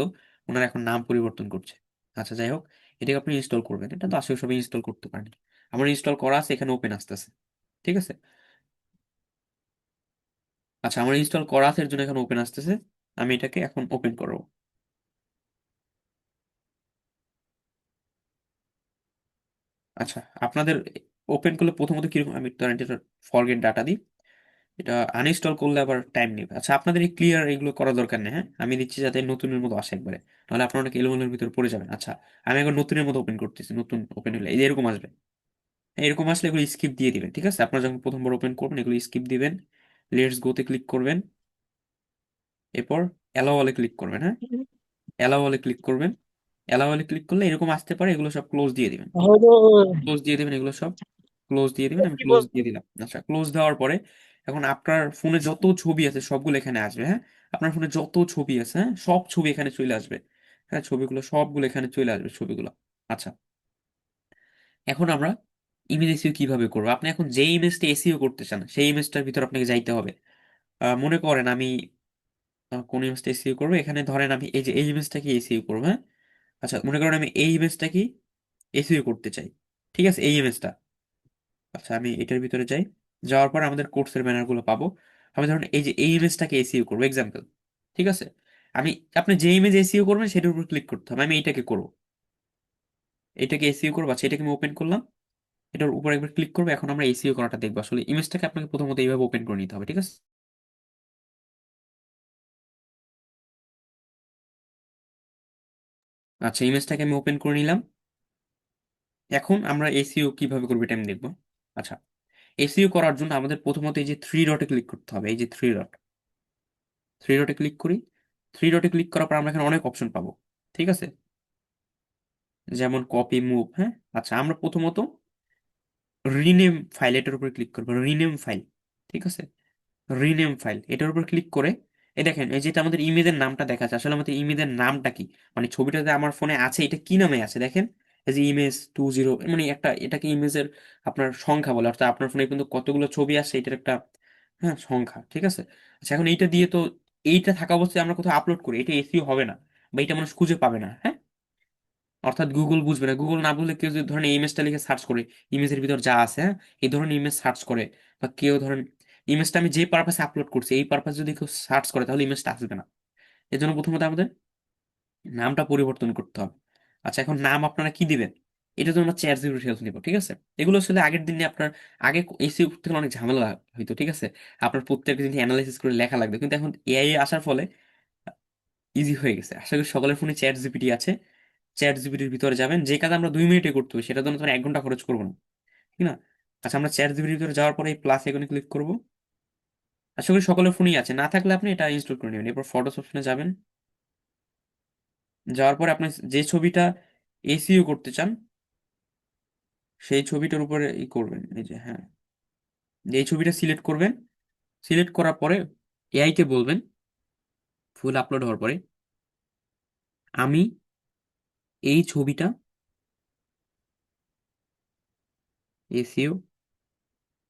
ওনারা এখন নাম পরিবর্তন করছে। আচ্ছা, যাই হোক, এটাকে আপনি ইনস্টল করবেন, এটা তো আসলে সবাই ইনস্টল করতে পারেন। আমার ইনস্টল করা আছে, এখানে ওপেন আসতেছে, ঠিক আছে। আচ্ছা, আমার ইনস্টল করা আছে এর জন্য এখন ওপেন আসতেছে, আমি এটাকে এখন ওপেন করবো। আচ্ছা, আপনাদের ওপেন করলে প্রথমত কিরকম, আমি তো এটা ফরগেট ডাটা দিই, এটা আনইনস্টল করলে আবার টাইম নেবে। আচ্ছা, আপনাদের এই ক্লিয়ার এগুলো করা দরকার নেই, হ্যাঁ, আমি দিচ্ছি যাতে নতুনের মতো আসে একবারে, নাহলে আপনারা অনেক এলোমেলোর ভিতরে পড়ে যাবেন। আচ্ছা, আমি এখন নতুনের মতো ওপেন করতেছি, নতুন ওপেন হলে এই যে এরকম আসবে, এরকম আসলে এগুলো স্কিপ দিয়ে দিবেন, ঠিক আছে। আপনারা যখন প্রথমবার ওপেন করবেন এগুলো স্কিপ দিবেন, লেটস গোতে ক্লিক করবেন, এরপর অ্যালাউ অলে ক্লিক করবেন। হ্যাঁ, অ্যালাউ অলে ক্লিক করবেন, অ্যালাউ অলে ক্লিক করলে এরকম আসতে পারে, এগুলো সব ক্লোজ দিয়ে দিবেন, ক্লোজ দিয়ে দিবেন, এগুলো সব ক্লোজ দিয়ে দিবেন। আমি ক্লোজ দিয়ে দিলাম। আচ্ছা, ক্লোজ দেওয়ার পরে এখন আপনার ফোনে যত ছবি আছে সবগুলো এখানে আসবে। হ্যাঁ, আপনার ফোনে যত ছবি আছে, হ্যাঁ, সব ছবি এখানে চলে আসবে। হ্যাঁ, ছবিগুলো সবগুলো এখানে চলে আসবে, ছবিগুলো। আচ্ছা, এখন আমরা ইমেজ এসইও কিভাবে করবো, আপনি এখন যে ইমেজটা এসইও করতে চান সেই ইমেজটার ভিতর আপনাকে যাইতে হবে। মনে করেন আমি কোন ইমেজটা এসইও করবো, এখানে ধরেন আমি এই যে এই ইমেজটাকে এসইও করবো। হ্যাঁ, আচ্ছা, মনে করেন আমি এই ইমেজটাকে এসইও করতে চাই, ঠিক আছে, এই ইমেজটা। আচ্ছা, আমি এটার ভিতরে যাই, যাওয়ার পর আমাদের কোর্সের ব্যানার গুলো পাবো। আমি ধরুন এই যে এই ইমেজটাকে এসইও করবো এক্সাম্পল, ঠিক আছে। আমি, আপনি যে ইমেজ এসইও করবেন সেটার উপর ক্লিক করতে হবে, আমি এইটাকে করবো, এটাকে এসইও করবো। আচ্ছা, এটাকে আমি ওপেন করলাম, এটার উপর একবার ক্লিক করবো। এখন আমরা এসইও করাটা দেখবো, আসলে ইমেজটাকে আপনাকে প্রথমত এইভাবে ওপেন করে নিতে হবে, ঠিক আছে। আচ্ছা, ইমেজটাকে আমি ওপেন করে নিলাম। এখন আমরা এসইও কিভাবে করবো এটা আমি দেখবো। আচ্ছা, এসইও করার জন্য আমাদের প্রথমত এই যে থ্রি ডটে ক্লিক করতে হবে, এই যে থ্রি ডট, থ্রি ডটে ক্লিক করি। থ্রি ডটে ক্লিক করার পর আমরা এখানে অনেক অপশন পাবো, ঠিক আছে, যেমন কপি, মুভ। হ্যাঁ, আচ্ছা, আমরা প্রথমত রিনেম ফাইল, এটার উপর ক্লিক করবো, রিনেম ফাইল, ঠিক আছে, রিনেম ফাইল, এটার উপর ক্লিক করে এই দেখেন এই যেটা আমাদের ইমেজের নামটা দেখাচ্ছে, আসলে আমাদের ইমেজের নামটা কি, মানে ছবিটাতে আমার ফোনে আছে এটা কি নামে আছে দেখেন, এই যে ইমেজ 20, মানে একটা, এটাকে ইমেজের আপনার সংখ্যা বলে, অর্থাৎ আপনার ফোনে কিন্তু কতগুলো ছবি আছে এটার একটা, হ্যাঁ, সংখ্যা, ঠিক আছে। আচ্ছা, এখন এইটা দিয়ে তো, এইটা থাকা অবস্থায় আমরা কোথাও আপলোড করি, এটা এসইও হবে না, বা এটা মানুষ খুঁজে পাবে না। হ্যাঁ, অর্থাৎ গুগল বুঝবে না, গুগল না বুঝলে কেউ যদি ধরেন এই ইমেজটা লিখে সার্চ করে, ইমেজের ভিতর যা আছে, হ্যাঁ, এই ধরনের ইমেজ সার্চ করে, বা কেউ ধরেন ইমেজটা আমি যে পারপাসে আপলোড করছি এই পারপাস যদি কেউ সার্চ করে তাহলে ইমেজটা আসবে না। এর জন্য প্রথমত আমাদের নামটা পরিবর্তন করতে হবে। আচ্ছা, এখন নাম আপনারা কি দিবেন, এটা জন্য আমরা চ্যাট জিপিটির হেল্প নিব, ঠিক আছে। এগুলো আসলে আগের দিনে আপনার, আগে এসিও করতে গেলে অনেক ঝামেলা হইতো, ঠিক আছে, আপনার প্রত্যেকটা জিনিস অ্যানালাইসিস করে লেখা লাগবে, কিন্তু এখন এআই আসার ফলে ইজি হয়ে গেছে। আশা করি সকলের ফোনে চ্যাট জিপিটি আছে, চ্যাট জিপিটির ভিতরে যাবেন, যে কাজ আমরা 2 মিনিটে করতে হবে সেটার জন্য তোমার 1 ঘন্টা খরচ করবো না, ঠিক না। আচ্ছা, আমরা চ্যাট জিপিটির ভিতরে যাওয়ার পরে এই প্লাস আইকনে ক্লিক করবো। আশা করি সকলের ফোনই আছে, না থাকলে আপনি এটা ইনস্টল করে নেবেন। এরপর ফটোস অপশনে যাবেন, যাওয়ার পরে আপনি যে ছবিটা এসইও করতে চান সেই ছবিটার উপরে ই করবেন, এই যে, হ্যাঁ, এই ছবিটা সিলেক্ট করবেন। সিলেক্ট করার পরে এআই কে বলবেন, ফুল আপলোড হওয়ার পরে, আমি এই ছবিটা এসইও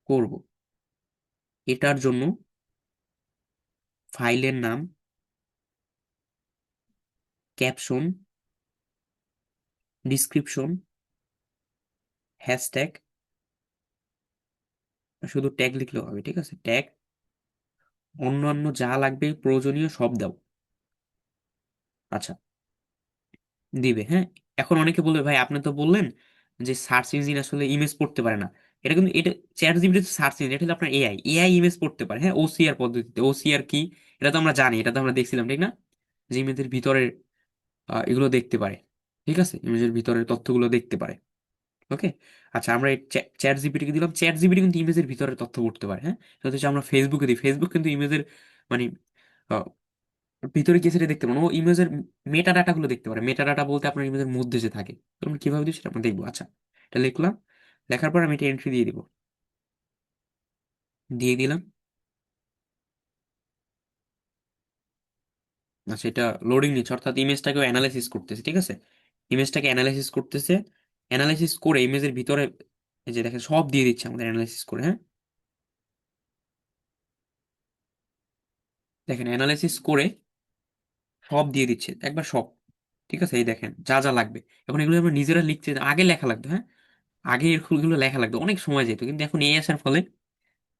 করব, এটার জন্য ফাইলের নাম, ক্যাপশন, ডিসক্রিপশন, হ্যাশট্যাগ, শুধু ট্যাগ লিখলেও হবে, ঠিক আছে, ট্যাগ, অন্যান্য যা লাগবে প্রয়োজনীয় সব দাও। আচ্ছা, দিবে, হ্যাঁ। এখন অনেকে বলবে ভাই আপনি তো বললেন যে সার্চ ইঞ্জিন আসলে ইমেজ পড়তে পারে না। এটা কিন্তু এটা চ্যাট জিপিটি সার্চ ইঞ্জিন, এটা হলো আপনার এআই। এআই ইমেজ পড়তে পারে, হ্যাঁ, ওসিআর পদ্ধতিতে। ওসিআর কি, এটা তো আমরা জানি, এটা তো আমরা দেখছিলাম, ঠিক না? যে ইমেজের ভিতরের এগুলো দেখতে পারে। ঠিক আছে, ইমেজের ভিতরের তথ্যগুলো দেখতে পারে। ওকে। আচ্ছা, আমরা এই চ্যাট জিপিটিকে দিলাম, চ্যাট জিপিটি কিন্তু ইমেজের ভিতরে তথ্য পড়তে পারে, হ্যাঁ। সেটা হচ্ছে আমরা ফেসবুকে দিই, ফেসবুক কিন্তু ইমেজের মানে আহ, ভিতরে কি সেটা দেখতে পারে না। ও ইমেজের মেটা ডাটা গুলো দেখতে পারে। মেটা ডাটা বলতে আপনার ইমেজের মধ্যে যে থাকে। তো আমরা কিভাবে দিই সেটা আমরা দেখবো। আচ্ছা, এটা লিখলাম, লেখার পর আমি এটা এন্ট্রি দিয়ে দিব, দিয়ে দিলাম। আচ্ছা, এটা লোডিং নিচ্ছে, অর্থাৎ ইমেজটাকে অ্যানালাইসিস করতেছে, ঠিক আছে। ইমেজটাকে অ্যানালাইসিস করতেছে। অ্যানালাইসিস করে ইমেজের ভিতরে এই যে দেখেন সব দিয়ে দিচ্ছে আমাদের অ্যানালাইসিস করে, হ্যাঁ। দেখেন অ্যানালাইসিস করে সব দিয়ে দিচ্ছে একবার সব। ঠিক আছে, এই দেখেন যা যা লাগবে। এখন এগুলো আমরা নিজেরা লিখতে, আগে লেখা লাগতো, হ্যাঁ। আগে এগুলো লেখা লাগতো, অনেক সময় যেত, কিন্তু এখন এই আসার ফলে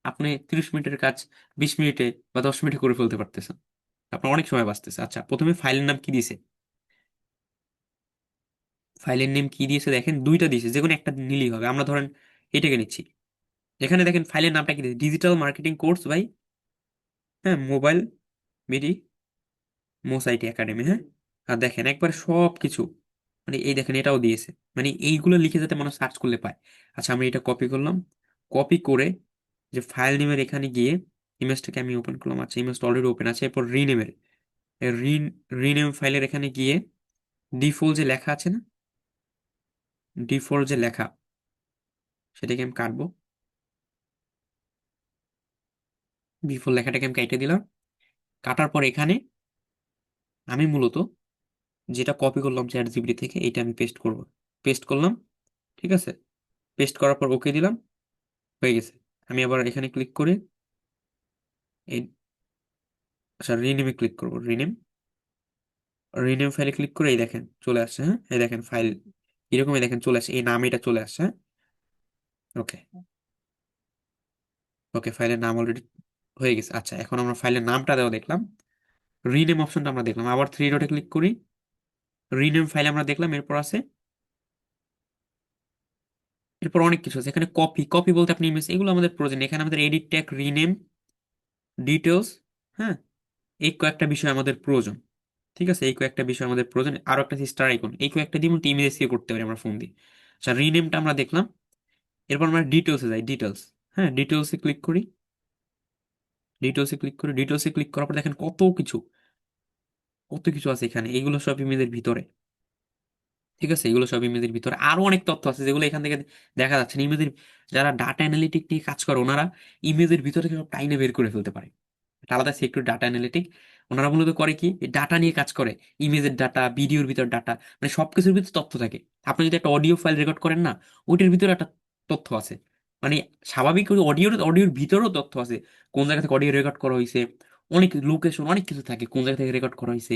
আপনি 30 মিনিটের কাজ 20 মিনিটে বা 10 মিনিটে করে ফেলতে পারতেছেন। আপনার অনেক সময় বাঁচতেছে। আচ্ছা, প্রথমে ফাইলের নাম কি দিয়েছে? ফাইলের নেম কি দিয়েছে দেখেন, দুইটা দিয়েছে, যে কোনো একটা নিলেই হবে। আমরা ধরেন এটাকে নিচ্ছি। এখানে দেখেন ফাইলের নামটা কি দিয়েছে, ডিজিটাল মার্কেটিং কোর্স বাই, হ্যাঁ, মোবাইল মিডি মোসাইটি একাডেমি, হ্যাঁ। আর দেখেন একবার সব কিছু, মানে এই দেখেন এটাও দিয়েছে, মানে এইগুলো লিখে যাতে মানুষ সার্চ করলে পায়। আচ্ছা, আমি এটা কপি করলাম, কপি করে যে ফাইল নেমের এখানে গিয়ে ইমেজটাকে আমি ওপেন করলাম। আচ্ছা, ইমেজটা অলরেডি ওপেন আছে। এরপর রিনেমের রিন রিনেম ফাইলের এখানে গিয়ে ডিফল্ট যে লেখা আছে না, ডিফল্ট যে লেখা, সেটাকে আমি কাটবো। ডিফল্ট লেখাটাকে আমি কেটে দিলাম। কাটার পর এখানে আমি মূলত যেটা কপি করলাম চ্যাট জিপিটি থেকে, এটা আমি পেস্ট করব। পেস্ট করলাম, ঠিক আছে। পেস্ট করার পর ওকে দিলাম, হয়ে গেছে। আমি আবার এখানে ক্লিক করে এই, আচ্ছা, রিনেমে ক্লিক করবো। রিনেম, রিনেম ফাইলে ক্লিক করে এই দেখেন চলে আসছে, হ্যাঁ। এই দেখেন ফাইল এরকমই দেখেন চলে আসছে, এই নামে এটা চলে আসছে, হ্যাঁ। ওকে, ওকে, ফাইলের নাম অলরেডি হয়ে গেছে। আচ্ছা, এখন আমরা ফাইলের নামটা দেওয়া দেখলাম, রিনেম অপশনটা আমরা দেখলাম। আবার থ্রি ডটে ক্লিক করি, রিনেম ফাইল আমরা দেখলাম। এরপর আছে, এরপর অনেক কিছু আছে এখানে। কপি, কপি বলতে আপনি ইমেজ, এগুলো আমাদের প্রয়োজন নেই। এখানে আমাদের এডিট ট্যাগ, রিনেম, ডিটেলস, হ্যাঁ, এই কয়েকটা বিষয় আমাদের প্রয়োজন। ঠিক আছে, এই কয়েকটা বিষয় আমাদের প্রয়োজন। আরো একটা স্টার আইকন, এই কয়েকটা দিয়ে ইমেজ সেভ করতে পারি আমরা ফোন দিয়ে। আচ্ছা, রিনেমটা আমরা দেখলাম। এরপর আমরা ডিটেলসে যাই, ডিটেলস, হ্যাঁ, ডিটেলসে ক্লিক করি। ডিটেলসে ক্লিক করি, ডিটেলসে ক্লিক করার পর দেখেন কত কিছু, কত কিছু আছে এখানে। এগুলো সব ইমেজের ভিতরে, ঠিক আছে। এগুলো সব ইমেজের ভিতরে আরো অনেক তথ্য আছে যেগুলো এখান থেকে দেখা যাচ্ছে না। ইমেজের যারা ডাটা অ্যানালিটিক নিয়ে কাজ করে ওনারা ইমেজের ভিতরে থেকে সব টাইনে বের করে ফেলতে পারে। একটা আলাদা সেক্টর ডাটা অ্যানালিটিক। ওনারা মূলত করে কি, ডাটা নিয়ে কাজ করে। ইমেজের ডাটা, ভিডিওর ভিতর ডাটা, মানে সবকিছুর ভিতরে তথ্য থাকে। আপনি যদি একটা অডিও ফাইল রেকর্ড করেন না, ওইটার ভিতরে একটা তথ্য আছে। মানে স্বাভাবিক অডিওর ভিতরেও তথ্য আছে। কোন জায়গা থেকে অডিও রেকর্ড করা হয়েছে, অনেক লোকেশন, অনেক কিছু থাকে। কোন জায়গা থেকে রেকর্ড করা হয়েছে,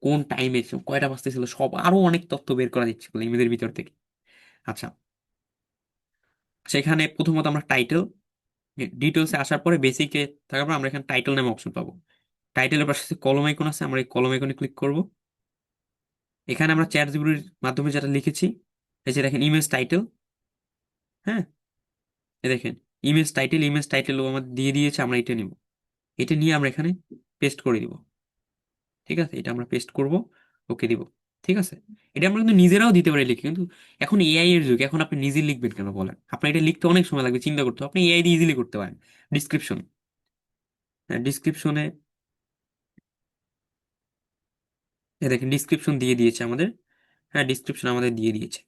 কোন টাইমে, কয়টা বাজতে ছিল, সব আরো অনেক তথ্য বের করা যাচ্ছে ইমেজের ভিতর থেকে। আচ্ছা, সেখানে প্রথমত আমরা টাইটেল, ডিটেলসে আসার পরে বেসিকে থাকার পর আমরা এখানে টাইটেল নামে অপশন পাবো। টাইটেলের পাশে কলম আইকন আছে, আমরা এই কলম আইকনে ক্লিক করব। এখানে আমরা চ্যাট জিপিটির মাধ্যমে যেটা লিখেছি, এই যে দেখেন ইমেজ টাইটেল, হ্যাঁ, এই দেখেন ইমেজ টাইটেল, ইমেজ টাইটেল ও আমাদের দিয়ে দিয়েছে। আমরা এটা নিব, এটা নিয়ে আমরা এখানে পেস্ট করে দিব। ঠিক আছে, এটা আমরা পেস্ট করব, ওকে দিব। ঠিক আছে, এটা আমরা কিন্তু নিজেরাও দিতে পারি লিখে, কিন্তু এখন এআই এর যুগ, এখন আপনি নিজে লিখবেন কেন বলেন? আপনার এটা লিখতে অনেক সময় লাগবে, চিন্তা করতে হবে। আপনি এআই দিয়ে ইজিলি করতে পারেন। ডিসক্রিপশন, হ্যাঁ, ডিসক্রিপশনে দেখেন ডিসক্রিপশন দিয়ে দিয়েছে আমাদের, হ্যাঁ, ডিসক্রিপশন আমাদের দিয়ে দিয়েছে।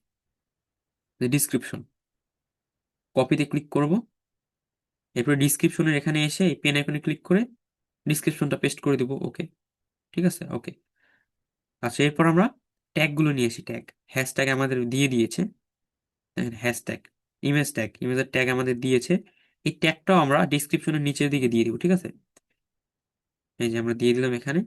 ডিসক্রিপশন, কপিতে ক্লিক করব। এরপরে ডিসক্রিপশনের এখানে এসে এই পেন আইকনে ক্লিক করে ডিসক্রিপশনটা পেস্ট করে দিব। ওকে, ঠিক আছে, ওকে। আচ্ছা, এরপর আমরা ট্যাগ গুলো নিয়ে আসি। ট্যাগ, হ্যাশট্যাগ আমাদের দিয়ে দিয়েছে। হ্যাশট্যাগ, ইমেজ ট্যাগ, ইমেজের ট্যাগ আমাদের দিয়েছে। এই ট্যাগটাও আমরা ডিসক্রিপশনের নিচের দিকে দিয়ে দিব, ঠিক আছে। এই যে আমরা দিয়ে দিলাম এখানে।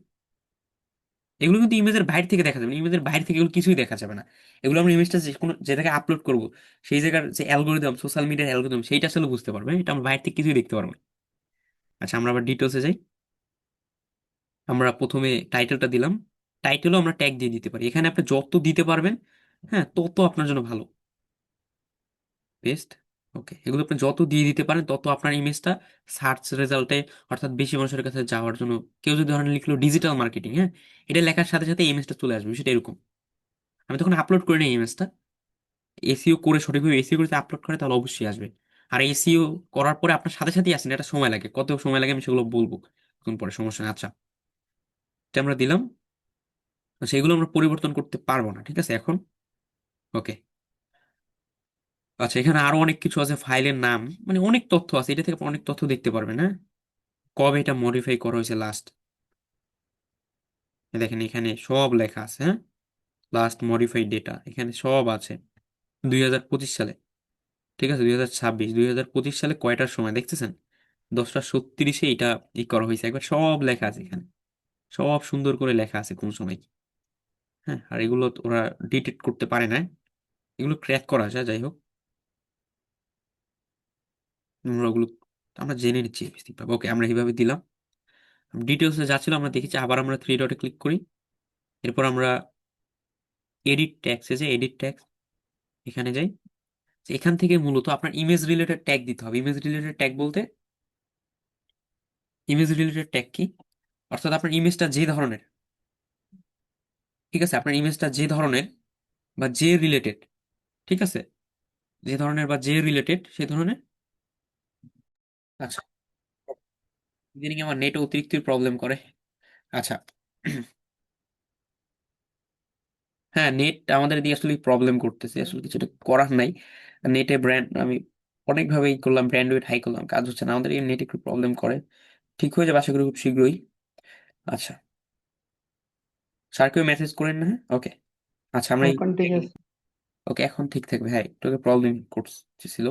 এগুলো কিন্তু ইমেজের বাইরে থেকে দেখা যাবে না, ইমেজের বাইরে থেকে এগুলো কিছুই দেখা যাবে না। এগুলো আমরা ইমেজটা যে কোনো যে জায়গায় আপলোড করবো, সেই জায়গার যে অ্যালগোরিদম, সোশ্যাল মিডিয়ার অ্যালগোরিদম, সেইটা আসলে বুঝতে পারবে। এটা আমরা বাইরে থেকে কিছুই দেখতে পারবো না। আচ্ছা, আমরা আবার ডিটেলসে যাই। আমরা প্রথমে টাইটেলটা দিলাম। টাইটেলও আমরা ট্যাগ দিয়ে দিতে পারি, এখানে আপনি যত দিতে পারবেন, হ্যাঁ, তত আপনার জন্য ভালো, বেস্ট। ওকে, এগুলো আপনি যত দিয়ে দিতে পারেন তত আপনার ইমেজটা সার্চ রেজাল্টে, অর্থাৎ বেশি মানুষের কাছে যাওয়ার জন্য। কেউ যদি ধরেন লিখলো ডিজিটাল মার্কেটিং, হ্যাঁ, এটা লেখার সাথে সাথে ইমেজটা চলে আসবে, সেটা এরকম। আমি তখন আপলোড করে নিই ইমেজটা, এসইও করে সঠিকভাবে এসইও করে আপলোড করে, তাহলে অবশ্যই আসবে। আর এসইও করার পরে আপনার সাথে সাথেই আসেন, এটা সময় লাগে, কত সময় লাগে আমি সেগুলো বলবো এখন পরে, সমস্যা নেই। আচ্ছা, এটা আমরা দিলাম, সেগুলো আমরা পরিবর্তন করতে পারবো না, ঠিক আছে এখন। ওকে। আচ্ছা, এখানে আরো অনেক কিছু আছে, ফাইলের নাম, মানে অনেক তথ্য আছে, এটা থেকে আপনি অনেক তথ্য দেখতে পারবেন, হ্যাঁ। কবে এটা মডিফাই করা হয়েছে লাস্ট, দেখেন এখানে সব লেখা আছে, হ্যাঁ। লাস্ট মডিফাইড ডেটা এখানে সব আছে, 2025 সালে, ঠিক আছে, 2026, 2025 সালে কয়টার সময় দেখতেছেন, 10টা 36-এ এটা করা হয়েছে, একবার সব লেখা আছে এখানে, সব সুন্দর করে লেখা আছে কোন সময় কি। হ্যাঁ, আর এগুলো তো ওরা ডিটেক্ট করতে পারে না, এগুলো ক্র্যাক করা যায়, যাই হোক আমরা ওগুলো আমরা জেনে নিচ্ছি বেসিকভাবে। ওকে, আমরা এইভাবে দিলাম, ডিটেলসে যা ছিল আমরা দেখেছি। আবার আমরা থ্রি ডটে ক্লিক করি, এরপর আমরা এডিট ট্যাক্সে যে এডিট ট্যাক্স, এখানে যাই। তো এখান থেকে মূলত আপনার ইমেজ রিলেটেড ট্যাগ দিতে হবে। ইমেজ রিলেটেড ট্যাগ বলতে, ইমেজ রিলেটেড ট্যাগ কি, অর্থাৎ আপনার ইমেজটা যে ধরনের, ঠিক আছে, আপনার ইমেজটা যে ধরনের বা যে রিলেটেড, ঠিক আছে, যে ধরনের বা যে রিলেটেড সে ধরনের। আচ্ছা, ইদানিং আমার নেট অতিরিক্ত প্রবলেম করে। আচ্ছা, হ্যাঁ, নেট আমাদের এদিকে আসলে প্রবলেম করতেছে, আসলে কিছুটা করার নাই। নেটে ব্র্যান্ড আমি অনেকভাবেই করলাম, ব্র্যান্ড ওয়েট হাই করলাম, কাজ হচ্ছে না, আমাদের এই নেট একটু প্রবলেম করে। ঠিক হয়ে যাবে আশা করি খুব শীঘ্রই। আচ্ছা, স্যারকেও মেসেজ করেন না, হ্যাঁ, ওকে। আচ্ছা, আমরা এই এখন ঠিক আছে। ওকে, এখন ঠিক থাকবে, হ্যাঁ, একটু প্রবলেম করছিল।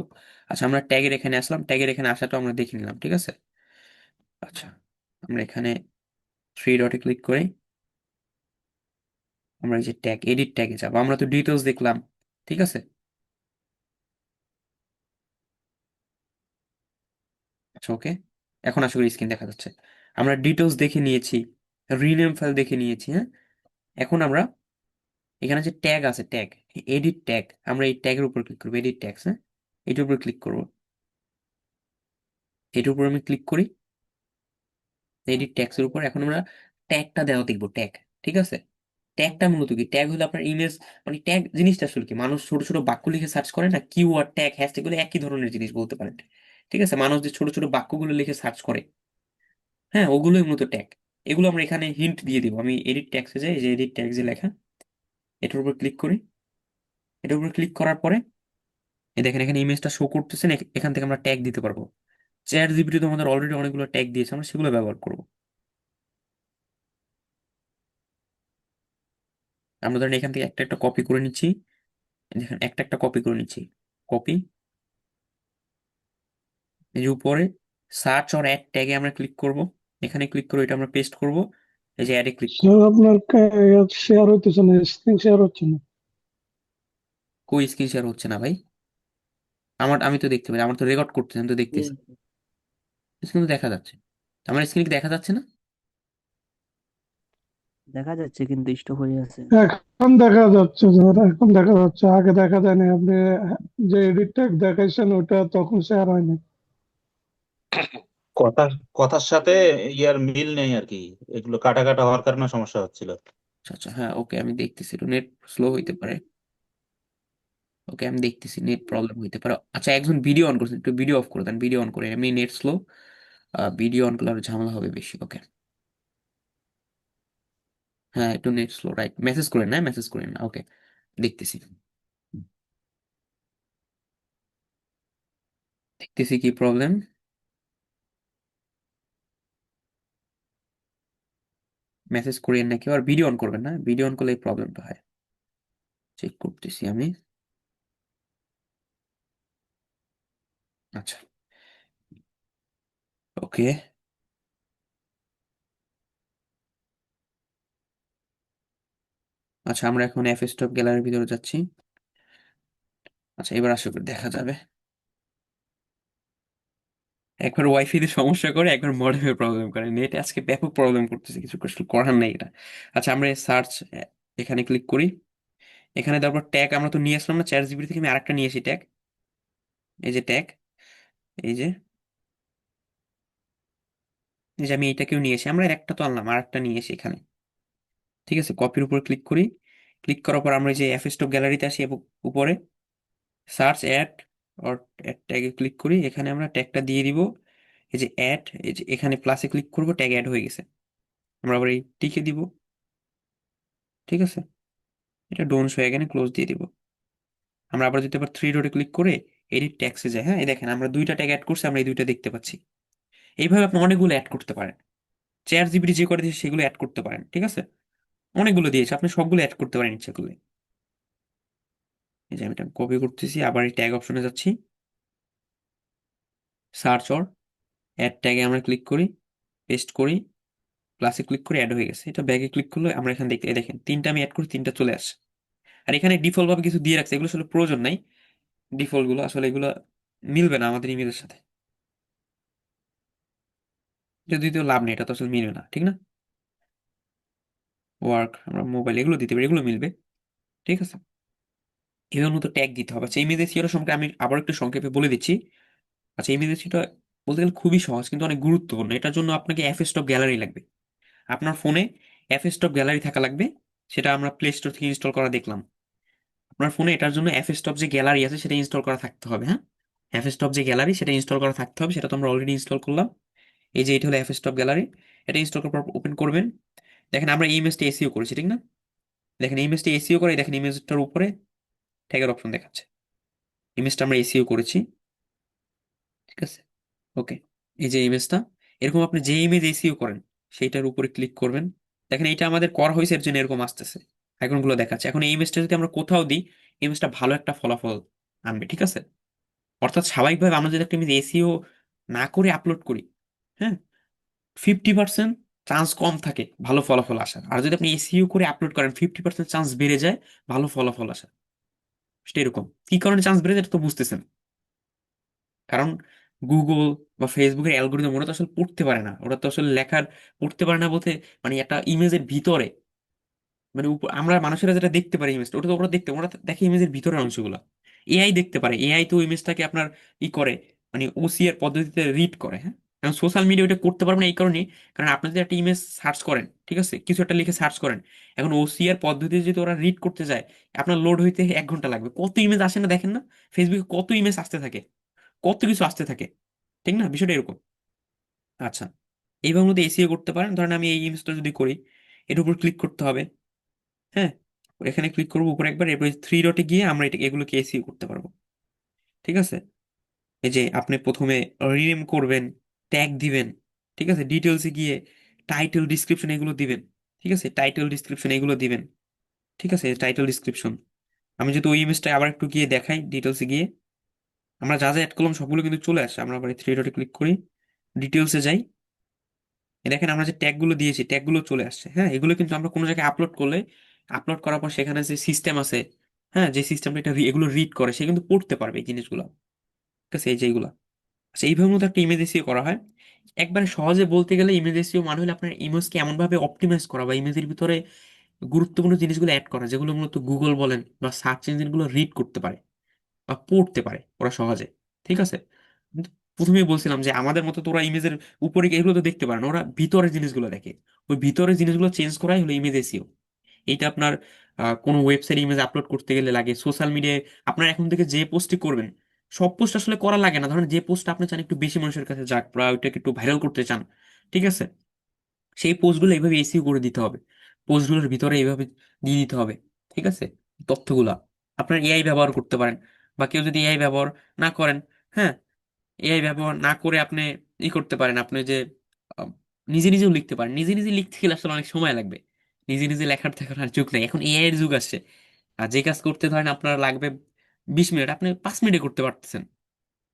আচ্ছা, আমরা ট্যাগের এখানে আসলাম, ট্যাগের এখানে আসাটা আমরা দেখে নিলাম, ঠিক আছে। আচ্ছা, আমরা এখানে থ্রি ডটে ক্লিক করে আমরা এই যে ট্যাগ, এডিট ট্যাগে যাবো, আমরা তো ডিটেলস দেখলাম, ঠিক আছে। আচ্ছা, ওকে, এখন আশা করি স্ক্রিন দেখা যাচ্ছে। আমরা ডিটেলস দেখে নিয়েছি, রিনেম ফাইল দেখে নিয়েছি, হ্যাঁ। এখন আমরা এখানে যে ট্যাগ আছে, ট্যাগ, এডিট ট্যাগ, আমরা এই ট্যাগের উপর ক্লিক করবো, এডিট ট্যাগস, হ্যাঁ, এটার উপর ক্লিক করবো। এটার উপর আমি ক্লিক করি, এডিট ট্যাগসের উপর। এখন আমরা ট্যাগটা দেওয়া দেখবো, ট্যাগ, ঠিক আছে। ট্যাগটা মূলত কি, ট্যাগ হলো আপনার ইমেজ, মানে ট্যাগ জিনিসটা আসলে কি, মানুষ ছোট ছোট বাক্য লিখে সার্চ করে না, কিওয়ার্ড, ট্যাগ, হ্যাশট্যাগ, এগুলো একই ধরনের জিনিস বলতে পারেন, ঠিক আছে। মানুষ যে ছোট ছোট বাক্যগুলো লিখে সার্চ করে, হ্যাঁ, ওগুলোই মূলত ট্যাগ। এগুলো আমরা এখানে হিন্ট দিয়ে দিব। আমি এডিট ট্যাগসে যাই, এই যে এডিট ট্যাগসে লেখা, এটার উপর ক্লিক করি। এটার উপর ক্লিক করার পরে এই দেখেন এখানে ইমেজটা শো করতেছেন, এখান থেকে আমরা ট্যাগ দিতে পারবো। চ্যাট জিপিটি তো আমাদের অলরেডি অনেকগুলো ট্যাগ দিয়েছে, আমরা সেগুলো ব্যবহার করবো। আমরা ধরেন এখান থেকে একটা একটা কপি করে নিচ্ছি, দেখেন একটা একটা কপি করে নিচ্ছি, কপি। এই যে উপরে সার্চ অর অ্যাড ট্যাগে আমরা ক্লিক করব, এখানে ক্লিক করে এটা আমরা পেস্ট করব, এই যে অ্যাডে ক্লিক করব। স্যার আপনার শেয়ার হইতেছে না, স্ক্রিন শেয়ার হচ্ছে না। কই স্ক্রিন শেয়ার হচ্ছে না ভাই, আমি তো দেখতে পাই, আমার তো রেকর্ড করতেছি, আমি তো দেখতেছি, স্ক্রিন তো দেখা যাচ্ছে, আমার স্ক্রিন দেখা যাচ্ছে না। দেখা যাচ্ছে কিন্তু স্টপ হয়ে আছে। এখন দেখা যাচ্ছে স্যার, এখন দেখা যাচ্ছে, আগে দেখা যায়নি। আপনি যে এডিট দেখাইছেন ওটা তখন শেয়ার হয়নি। কথা কথার সাথে ইয়ার মিল নেই আর কি, এগুলো কাটা কাটা হওয়ার কারণে সমস্যা হচ্ছিল। আচ্ছা আচ্ছা, হ্যাঁ, ওকে, আমি দেখতেছি, একটু নেট স্লো হইতে পারে। ওকে, আমি দেখতেছি নেট প্রবলেম হইতে পারে। আচ্ছা, একজন ভিডিও অন করছেন, একটু ভিডিও অফ করে দেন, ভিডিও অন করে, এমনি নেট স্লো, ভিডিও অন করলে আরো ঝামেলা হবে বেশি। ওকে, হ্যাঁ, একটু নেট স্লো, রাইট, মেসেজ করেন না, মেসেজ করেন না, ওকে, দেখতেছি, দেখতেছি কি প্রবলেম। মেসেজ করিয়েন না কেউ, আর ভিডিও অন করবেন না, ভিডিও অন করলে এই প্রবলেমটা হয়। চেক করতেছি আমি। আচ্ছা, ওকে। আচ্ছা, আমরা এখন এফ স্টপ গ্যালারির ভিতরে যাচ্ছি। আচ্ছা, এবার আশা করি দেখা যাবে। একবার ওয়াইফাই তে সমস্যা করে, একবার মডেমে প্রবলেম করে, নেট আজকে ব্যাপক প্রবলেম করতেছে, কিছু আসলে করার নেই এটা। আচ্ছা, আমরা সার্চ এখানে ক্লিক করি। এখানে তারপর ট্যাগ আমরা তো নিয়ে আসলাম না চ্যাট জিপিটি থেকে, আমি আরেকটা নিয়ে আসি ট্যাগ। এই যে ট্যাগ, এই যে এই যে আমি এইটাকেও নিয়ে এসি, আমরা একটা তো আনলাম, আর একটা নিয়ে এসি এখানে। ঠিক আছে, কপির উপর ক্লিক করি। ক্লিক করার পর আমরা এই যে এফ স্টক গ্যালারিতে আসি এবং উপরে সার্চ অ্যাড অর অ্যাড ট্যাগে ক্লিক করি। এখানে আমরা ট্যাগটা দিয়ে দিব, এই যে অ্যাড, এই যে এখানে প্লাসে ক্লিক করব, ট্যাগ অ্যাড হয়ে গেছে। আমরা আবার এই টিকে দিব। ঠিক আছে, এটা ডোন্ট শো, এখানে ক্লোজ দিয়ে দিব। আমরা আবার যদি আবার থ্রি ডটে ক্লিক করে এডিট ট্যাক্সে যাই, হ্যাঁ এই দেখেন আমরা দুইটা ট্যাগ অ্যাড করছি, আমরা এই দুইটা দেখতে পাচ্ছি। এইভাবে আপনি অনেকগুলো অ্যাড করতে পারেন, চ্যাট জিপিটি যে করে দিয়েছে সেগুলো অ্যাড করতে পারেন। ঠিক আছে, অনেকগুলো দিয়েছে, আপনি সবগুলো অ্যাড করতে পারেন ইচ্ছা করলে। এই যে আমি এটা কপি করতেছি, আবার এই ট্যাগ অপশনে যাচ্ছি, সার্চ অর অ্যাড ট্যাগে আমরা ক্লিক করি, পেস্ট করি, প্লাসে ক্লিক করে অ্যাড হয়ে গেছে। এটা ব্যাগে ক্লিক করলে আমরা এখানে দেখতে, এই দেখেন তিনটা আমি অ্যাড করি, তিনটা চলে আসে। আর এখানে ডিফল্ট ভাবে কিছু দিয়ে রাখছে, এগুলো আসলে প্রয়োজন নাই। ডিফল্ট গুলো আসলে এগুলো মিলবে না আমাদের ইমেজের সাথে, যদি তো লাভ নেই, এটা তো আসলে মিলবে না, ঠিক না? ওয়ার্ক, আমরা মোবাইল এগুলো দিতে পারি, এগুলো মিলবে। ঠিক আছে, এগুলোর মতো ট্যাগ দিতে হবে। আচ্ছা, ইমেজ এসইও সম্পর্কে আমি আবার একটু সংক্ষেপে বলে দিচ্ছি। আচ্ছা, ইমেজ এসইওটা বলতে গেলে খুবই সহজ, কিন্তু অনেক গুরুত্বপূর্ণ। এটার জন্য আপনাকে এফ স্টক গ্যালারি লাগবে। আপনার ফোনে এফ স্টক গ্যালারি থাকা লাগবে, সেটা আমরা প্লে স্টোর থেকে ইনস্টল করা দেখলাম। আপনার ফোনে এটার জন্য এফ স্টপ যে গ্যালারি আছে সেটা ইনস্টল করা থাকতে হবে। হ্যাঁ, এফ স্টপ যে গ্যালারি সেটা ইনস্টল করা থাকতে হবে, সেটা তো আমরা অলরেডি ইনস্টল করলাম। এই যে এটা হলো এফ স্টপ গ্যালারি, এটা ইনস্টল করার পর ওপেন করবেন। দেখেন আমরা এই ইমেজটা এসইও করেছি, ঠিক না? দেখেন এই ইমেজটা এসইও করে, দেখেন ইমেজটার উপরে ট্যাগের অপশন দেখাচ্ছে, ইমেজটা আমরা এসইও করেছি। ঠিক আছে, ওকে। এই যে ইমেজটা, এরকম আপনি যে ইমেজ এসইও করেন সেইটার উপরে ক্লিক করবেন। দেখেন এটা আমাদের করা হয়েছে, এর জন্য এরকম আসতেছে, আইকনগুলো দেখাচ্ছে। এখন এই ইমেজটা যদি আমরা কোথাও দিই, ইমেজটা ভালো একটা ফলাফল আনবে। ঠিক আছে, অর্থাৎ স্বাভাবিকভাবে আমরা যদি একটা ইমেজ এসইও না করে আপলোড করি, হ্যাঁ, 50% চান্স কম থাকে ভালো ফলাফল আসার। আর যদি আপনি এসইও করে আপলোড করেন, 50% চান্স বেড়ে যায় ভালো ফলাফল আসার। সেটা এরকম কি কারণে চান্স বেড়ে যায় এটা তো বুঝতেছেন। কারণ গুগল বা ফেসবুকের অ্যালগোরিদম ওরা তো আসলে পড়তে পারে না, ওরা তো আসলে লেখার পড়তে পারে না বলতে, মানে একটা ইমেজের ভিতরে, মানে আমরা মানুষেরা যেটা দেখতে পারি ইমেজটা, ওটা তো ওরা দেখতে, ওরা দেখে ইমেজের ভিতরের অংশগুলো। এআই দেখতে পারে, এআই তো ইমেজটাকে আপনার ই করে, মানে ওসিআর পদ্ধতিতে রিড করে। হ্যাঁ, কারণ সোশ্যাল মিডিয়া ওটা করতে পারবে না এই কারণে, কারণ আপনি যদি একটা ইমেজ সার্চ করেন, ঠিক আছে, কিছু একটা লিখে সার্চ করেন, এখন ওসিআর পদ্ধতিতে যদি ওরা রিড করতে যায়, আপনার লোড হইতে 1 ঘন্টা লাগবে। কত ইমেজ আসে না দেখেন না, ফেসবুকে কত ইমেজ আসতে থাকে, কত কিছু আসতে থাকে, ঠিক না? বিষয়টা এরকম। আচ্ছা, এইভাবে মধ্যে এসিও করতে পারেন। ধরেন আমি এই ইমেজটা যদি করি, এর উপর ক্লিক করতে হবে। হ্যাঁ, এখানে ক্লিক করবো উপরে একবার, এরপর থ্রি ডটে গিয়ে আমরা এটা এগুলোকে এসিও করতে পারবো। ঠিক আছে, এই যে আপনি প্রথমে রিনেম করবেন, ট্যাগ দিবেন। ঠিক আছে, ডিটেলসে গিয়ে টাইটেল ডিসক্রিপশন এগুলো দিবেন। ঠিক আছে, টাইটেল ডিসক্রিপশন এগুলো দিবেন। ঠিক আছে, টাইটেল ডিসক্রিপশন। আমি যদি ওই ইমেজটা আবার একটু গিয়ে দেখাই, ডিটেলসে গিয়ে আমরা যা যা অ্যাড করলাম সবগুলো কিন্তু চলে আসে। আমরা আবার থ্রি ডটে ক্লিক করি, ডিটেলসে যাই, এই দেখেন আমরা যে ট্যাগ গুলো দিয়েছি ট্যাগ গুলো চলে আসছে। হ্যাঁ, এগুলো কিন্তু আমরা কোনো জায়গায় আপলোড করলে, আপলোড করার পর সেখানে যে সিস্টেম আছে, হ্যাঁ, যে সিস্টেমটা এটা এগুলো রিড করে, সে কিন্তু পড়তে পারবে এই জিনিসগুলো। ঠিক আছে, এই যে এইগুলা। আচ্ছা, এইভাবে মতো একটা ইমেজ এসিও করা হয়। একবারে সহজে বলতে গেলে ইমেজ এসিও মানে হলো আপনার ইমেজকে এমন ভাবে অপটিমাইজ করা বা ইমেজের ভিতরে গুরুত্বপূর্ণ জিনিসগুলো অ্যাড করা, যেগুলো মূলত গুগল বলেন বা সার্চ ইঞ্জিন গুলো রিড করতে পারে বা পড়তে পারে ওরা সহজে। ঠিক আছে, কিন্তু প্রথমেই বলছিলাম যে আমাদের মতো তো ওরা ইমেজের উপরে এগুলো তো দেখতে পারে না, ওরা ভিতরের জিনিসগুলো দেখে। ওই ভিতরের জিনিসগুলো চেঞ্জ করাই হলো ইমেজ এসিও। এইটা আপনার কোনো ওয়েবসাইট ইমেজ আপলোড করতে গেলে লাগে, সোশ্যাল মিডিয়ায় আপনার এখন থেকে যে পোস্টই করবেন, সব পোস্ট আসলে করা লাগে না। ধরেন যে পোস্ট আপনি চান একটু বেশি মানুষের কাছে যাক বা ওইটাকে একটু ভাইরাল করতে চান, ঠিক আছে, সেই পোস্টগুলো এইভাবে এসিও করে দিতে হবে, পোস্টগুলোর ভিতরে এইভাবে দিয়ে দিতে হবে। ঠিক আছে, তথ্যগুলা আপনার এআই ব্যবহার করতে পারেন, বা কেউ যদি এআই ব্যবহার না করেন, হ্যাঁ, এআই ব্যবহার না করে আপনি ই করতে পারেন, আপনি যে আহ, নিজে নিজেও লিখতে পারেন। নিজে নিজে লিখতে গেলে আসলে অনেক সময় লাগবে, নিজে নিজে লেখার থাকার আর যুগ নেই, এখন এআই এর যুগ আসছে। আর যে কাজ করতে ধরেন আপনার লাগবে 20 মিনিট, আপনি 5 মিনিটে করতে পারতেছেন।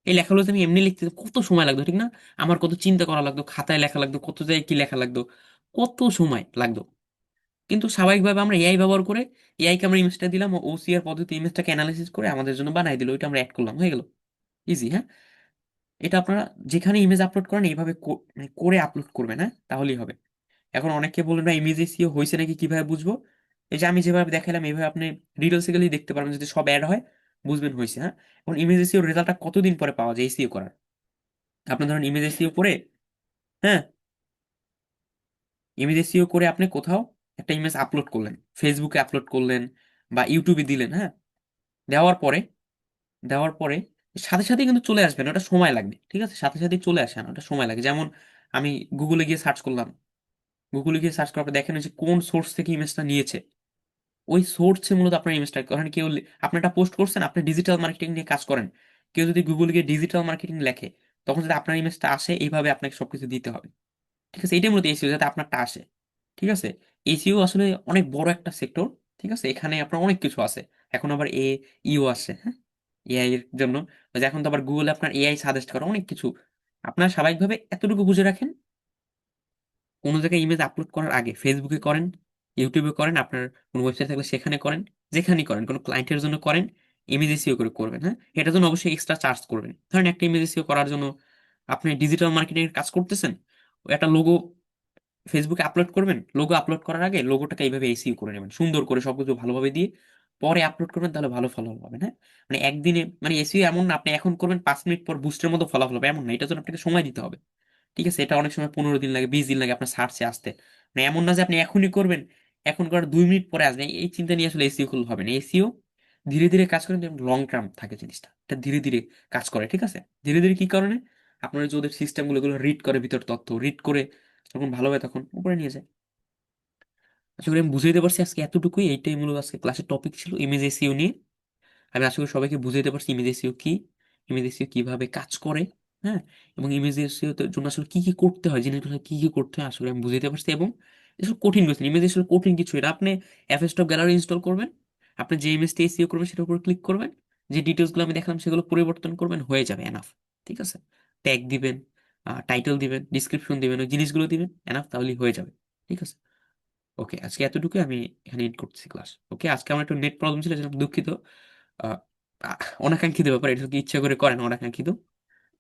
এই লেখাগুলো যদি আমি এমনি লিখতে কত সময় লাগতো, ঠিক না? আমার কত চিন্তা করা লাগতো, খাতায় লেখা লাগতো, কত জায়গায় কি লেখা লাগতো, কত সময় লাগতো। কিন্তু স্বাভাবিকভাবে আমরা এআই ব্যবহার করে, এআই কে আমরা ইমেজটা দিলাম, ওসিআর পদ্ধতি ইমেজটাকে অ্যানালাইসিস করে আমাদের জন্য বানাই দিল, ওইটা আমরা অ্যাড করলাম, হয়ে গেল। ইজি, হ্যাঁ। এটা আপনারা যেখানে ইমেজ আপলোড করেন এইভাবে মানে করে আপলোড করবেন, হ্যাঁ, তাহলেই হবে। এখন অনেকে বলবেন না ইমেজ এসইও হয়েছে নাকি কিভাবে বুঝবো? এই যে আমি যেভাবে দেখালাম এইভাবে আপনি ডিটেলসে গেলেই দেখতে পারবেন, যদি সব অ্যাড হয় বুঝবেন হয়েছে, হ্যাঁ। এখন ইমেজ এসইও রেজাল্টটা কতদিন পরে পাওয়া যায় এসইও করার? আপনি ধরেন ইমেজ এসইও করে, হ্যাঁ, ইমেজ এসইও করে আপনি কোথাও একটা ইমেজ আপলোড করলেন, ফেসবুকে আপলোড করলেন বা ইউটিউবে দিলেন, হ্যাঁ, দেওয়ার পরে দেওয়ার পরে সাথে সাথে কিন্তু চলে আসবে না, ওটা সময় লাগবে, ঠিক আছে? সাথে সাথে চলে আসে না, ওটা সময় লাগে। যেমন আমি গুগলে গিয়ে সার্চ করলাম, গুগলে গিয়ে সার্চ করার পর দেখেন যে কোন সোর্স থেকে ইমেজটা নিয়েছে, ওই সোর্সে মূলত আপনার ইমেজটা, কারণ কেউ আপনি একটা পোস্ট করছেন, আপনি ডিজিটাল মার্কেটিং নিয়ে কাজ করেন, কেউ যদি গুগলে গিয়ে ডিজিটাল মার্কেটিং লেখে, তখন যদি আপনার ইমেজটা আসে এইভাবে আপনাকে সবকিছু দিতে হবে, ঠিক আছে? এটাই মূলত এসইও, যাতে আপনারটা আসে, ঠিক আছে? এসইও আসলে অনেক বড় একটা সেক্টর, ঠিক আছে? এখানে আপনার অনেক কিছু আছে। এখন আবার ইও আসে, হ্যাঁ, এআই এর জন্য। ওই যে এখন তো আবার গুগলে আপনার এআই সাজেস্ট করে অনেক কিছু। আপনারা স্বাভাবিকভাবে এতটুকু বুঝে রাখেন, কোনো জায়গায় ইমেজ আপলোড করার আগে ফেসবুকে করেন, ইউটিউবে করেন, আপনার কোনো ওয়েবসাইট থাকলে সেখানে করেন, যেখানেই করেন, কোনো ক্লায়েন্টের জন্য করেন, ইমেজ এসইও করে করবেন, হ্যাঁ। এটার জন্য অবশ্যই এক্সট্রা চার্জ করবেন। ধরেন একটা ইমেজ এসইও করার জন্য আপনি ডিজিটাল মার্কেটিং এর কাজ করতেছেন, একটা লোগো ফেসবুকে আপলোড করবেন, লোগো আপলোড করার আগে লোগোটাকে এইভাবে এসইও করে নেবেন সুন্দর করে, সবকিছু ভালোভাবে দিয়ে পরে আপলোড করবেন, তাহলে ভালো ফলাফল পাবেন, হ্যাঁ। মানে একদিনে, মানে এসইও এমন না আপনি এখন করবেন 5 মিনিট পর বুস্টের মতো ফলাফল হবে, এমন না। এটার জন্য আপনাকে সময় দিতে হবে, ঠিক আছে? এটা অনেক সময় 15 দিন লাগে, 20 দিন লাগে আপনার সার্চে আসতে। মানে এমন না যে আপনি এখনই করবেন, এখন করার 2 মিনিট পরে আসবে, এই চিন্তা নিয়ে আসলে এসইও করলে হবে না। এসইও ধীরে ধীরে কাজ করেন, লং টার্ম থাকে জিনিসটা, এটা ধীরে ধীরে কাজ করে, ঠিক আছে? ধীরে ধীরে কি কারণে? আপনার যে ওদের সিস্টেম গুলো এগুলো রিড করে, ভিতর তথ্য রিড করে যখন ভালো হয় তখন উপরে নিয়ে যায়। আশা করি আমি বুঝাইতে পারছি। আজকে এতটুকুই, এইটাই মূলত আজকে ক্লাসের টপিক ছিল ইমেজ এসইও নিয়ে। আমি আশা করি সবাইকে বুঝাইতে পারছি ইমেজ এসইও কি, ইমেজ এসইও কিভাবে কাজ করে, হ্যাঁ, এবং ইমেজ এসইও এর জন্য আসলে কি কি করতে হয়, জিনিসগুলো কি কি করতে হয়, আশা করি আমি বুঝাইতে পারছি। এবং এসব কঠিন কিছু ইমেজ এসইও কঠিন কিছু, এটা আপনি এফএসটপ গ্যালারি ইনস্টল করবেন, আপনি যে ইমেজটা এসইও করবেন সেটার উপর ক্লিক করবেন, যে ডিটেলস গুলো আমি দেখলাম সেগুলো পরিবর্তন করবেন, হয়ে যাবে, এনাফ, ঠিক আছে? ট্যাগ দিবেন, টাইটেল দিবেন, ডিসক্রিপশন দিবেন, ওই জিনিসগুলো দিবেন, এনাফ, তাহলেই হয়ে যাবে, ঠিক আছে? ওকে, আজকে এতটুকু, আমি এখানে এন্ড করতেছি ক্লাস। ওকে, আজকে আমার একটু নেট প্রবলেম ছিল, সেজন্য দুঃখিত। আহ, আহ, অনাকাঙ্ক্ষিত ব্যাপার, এটা কি ইচ্ছা করে করেন অনাকাঙ্ক্ষিত।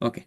ওকে।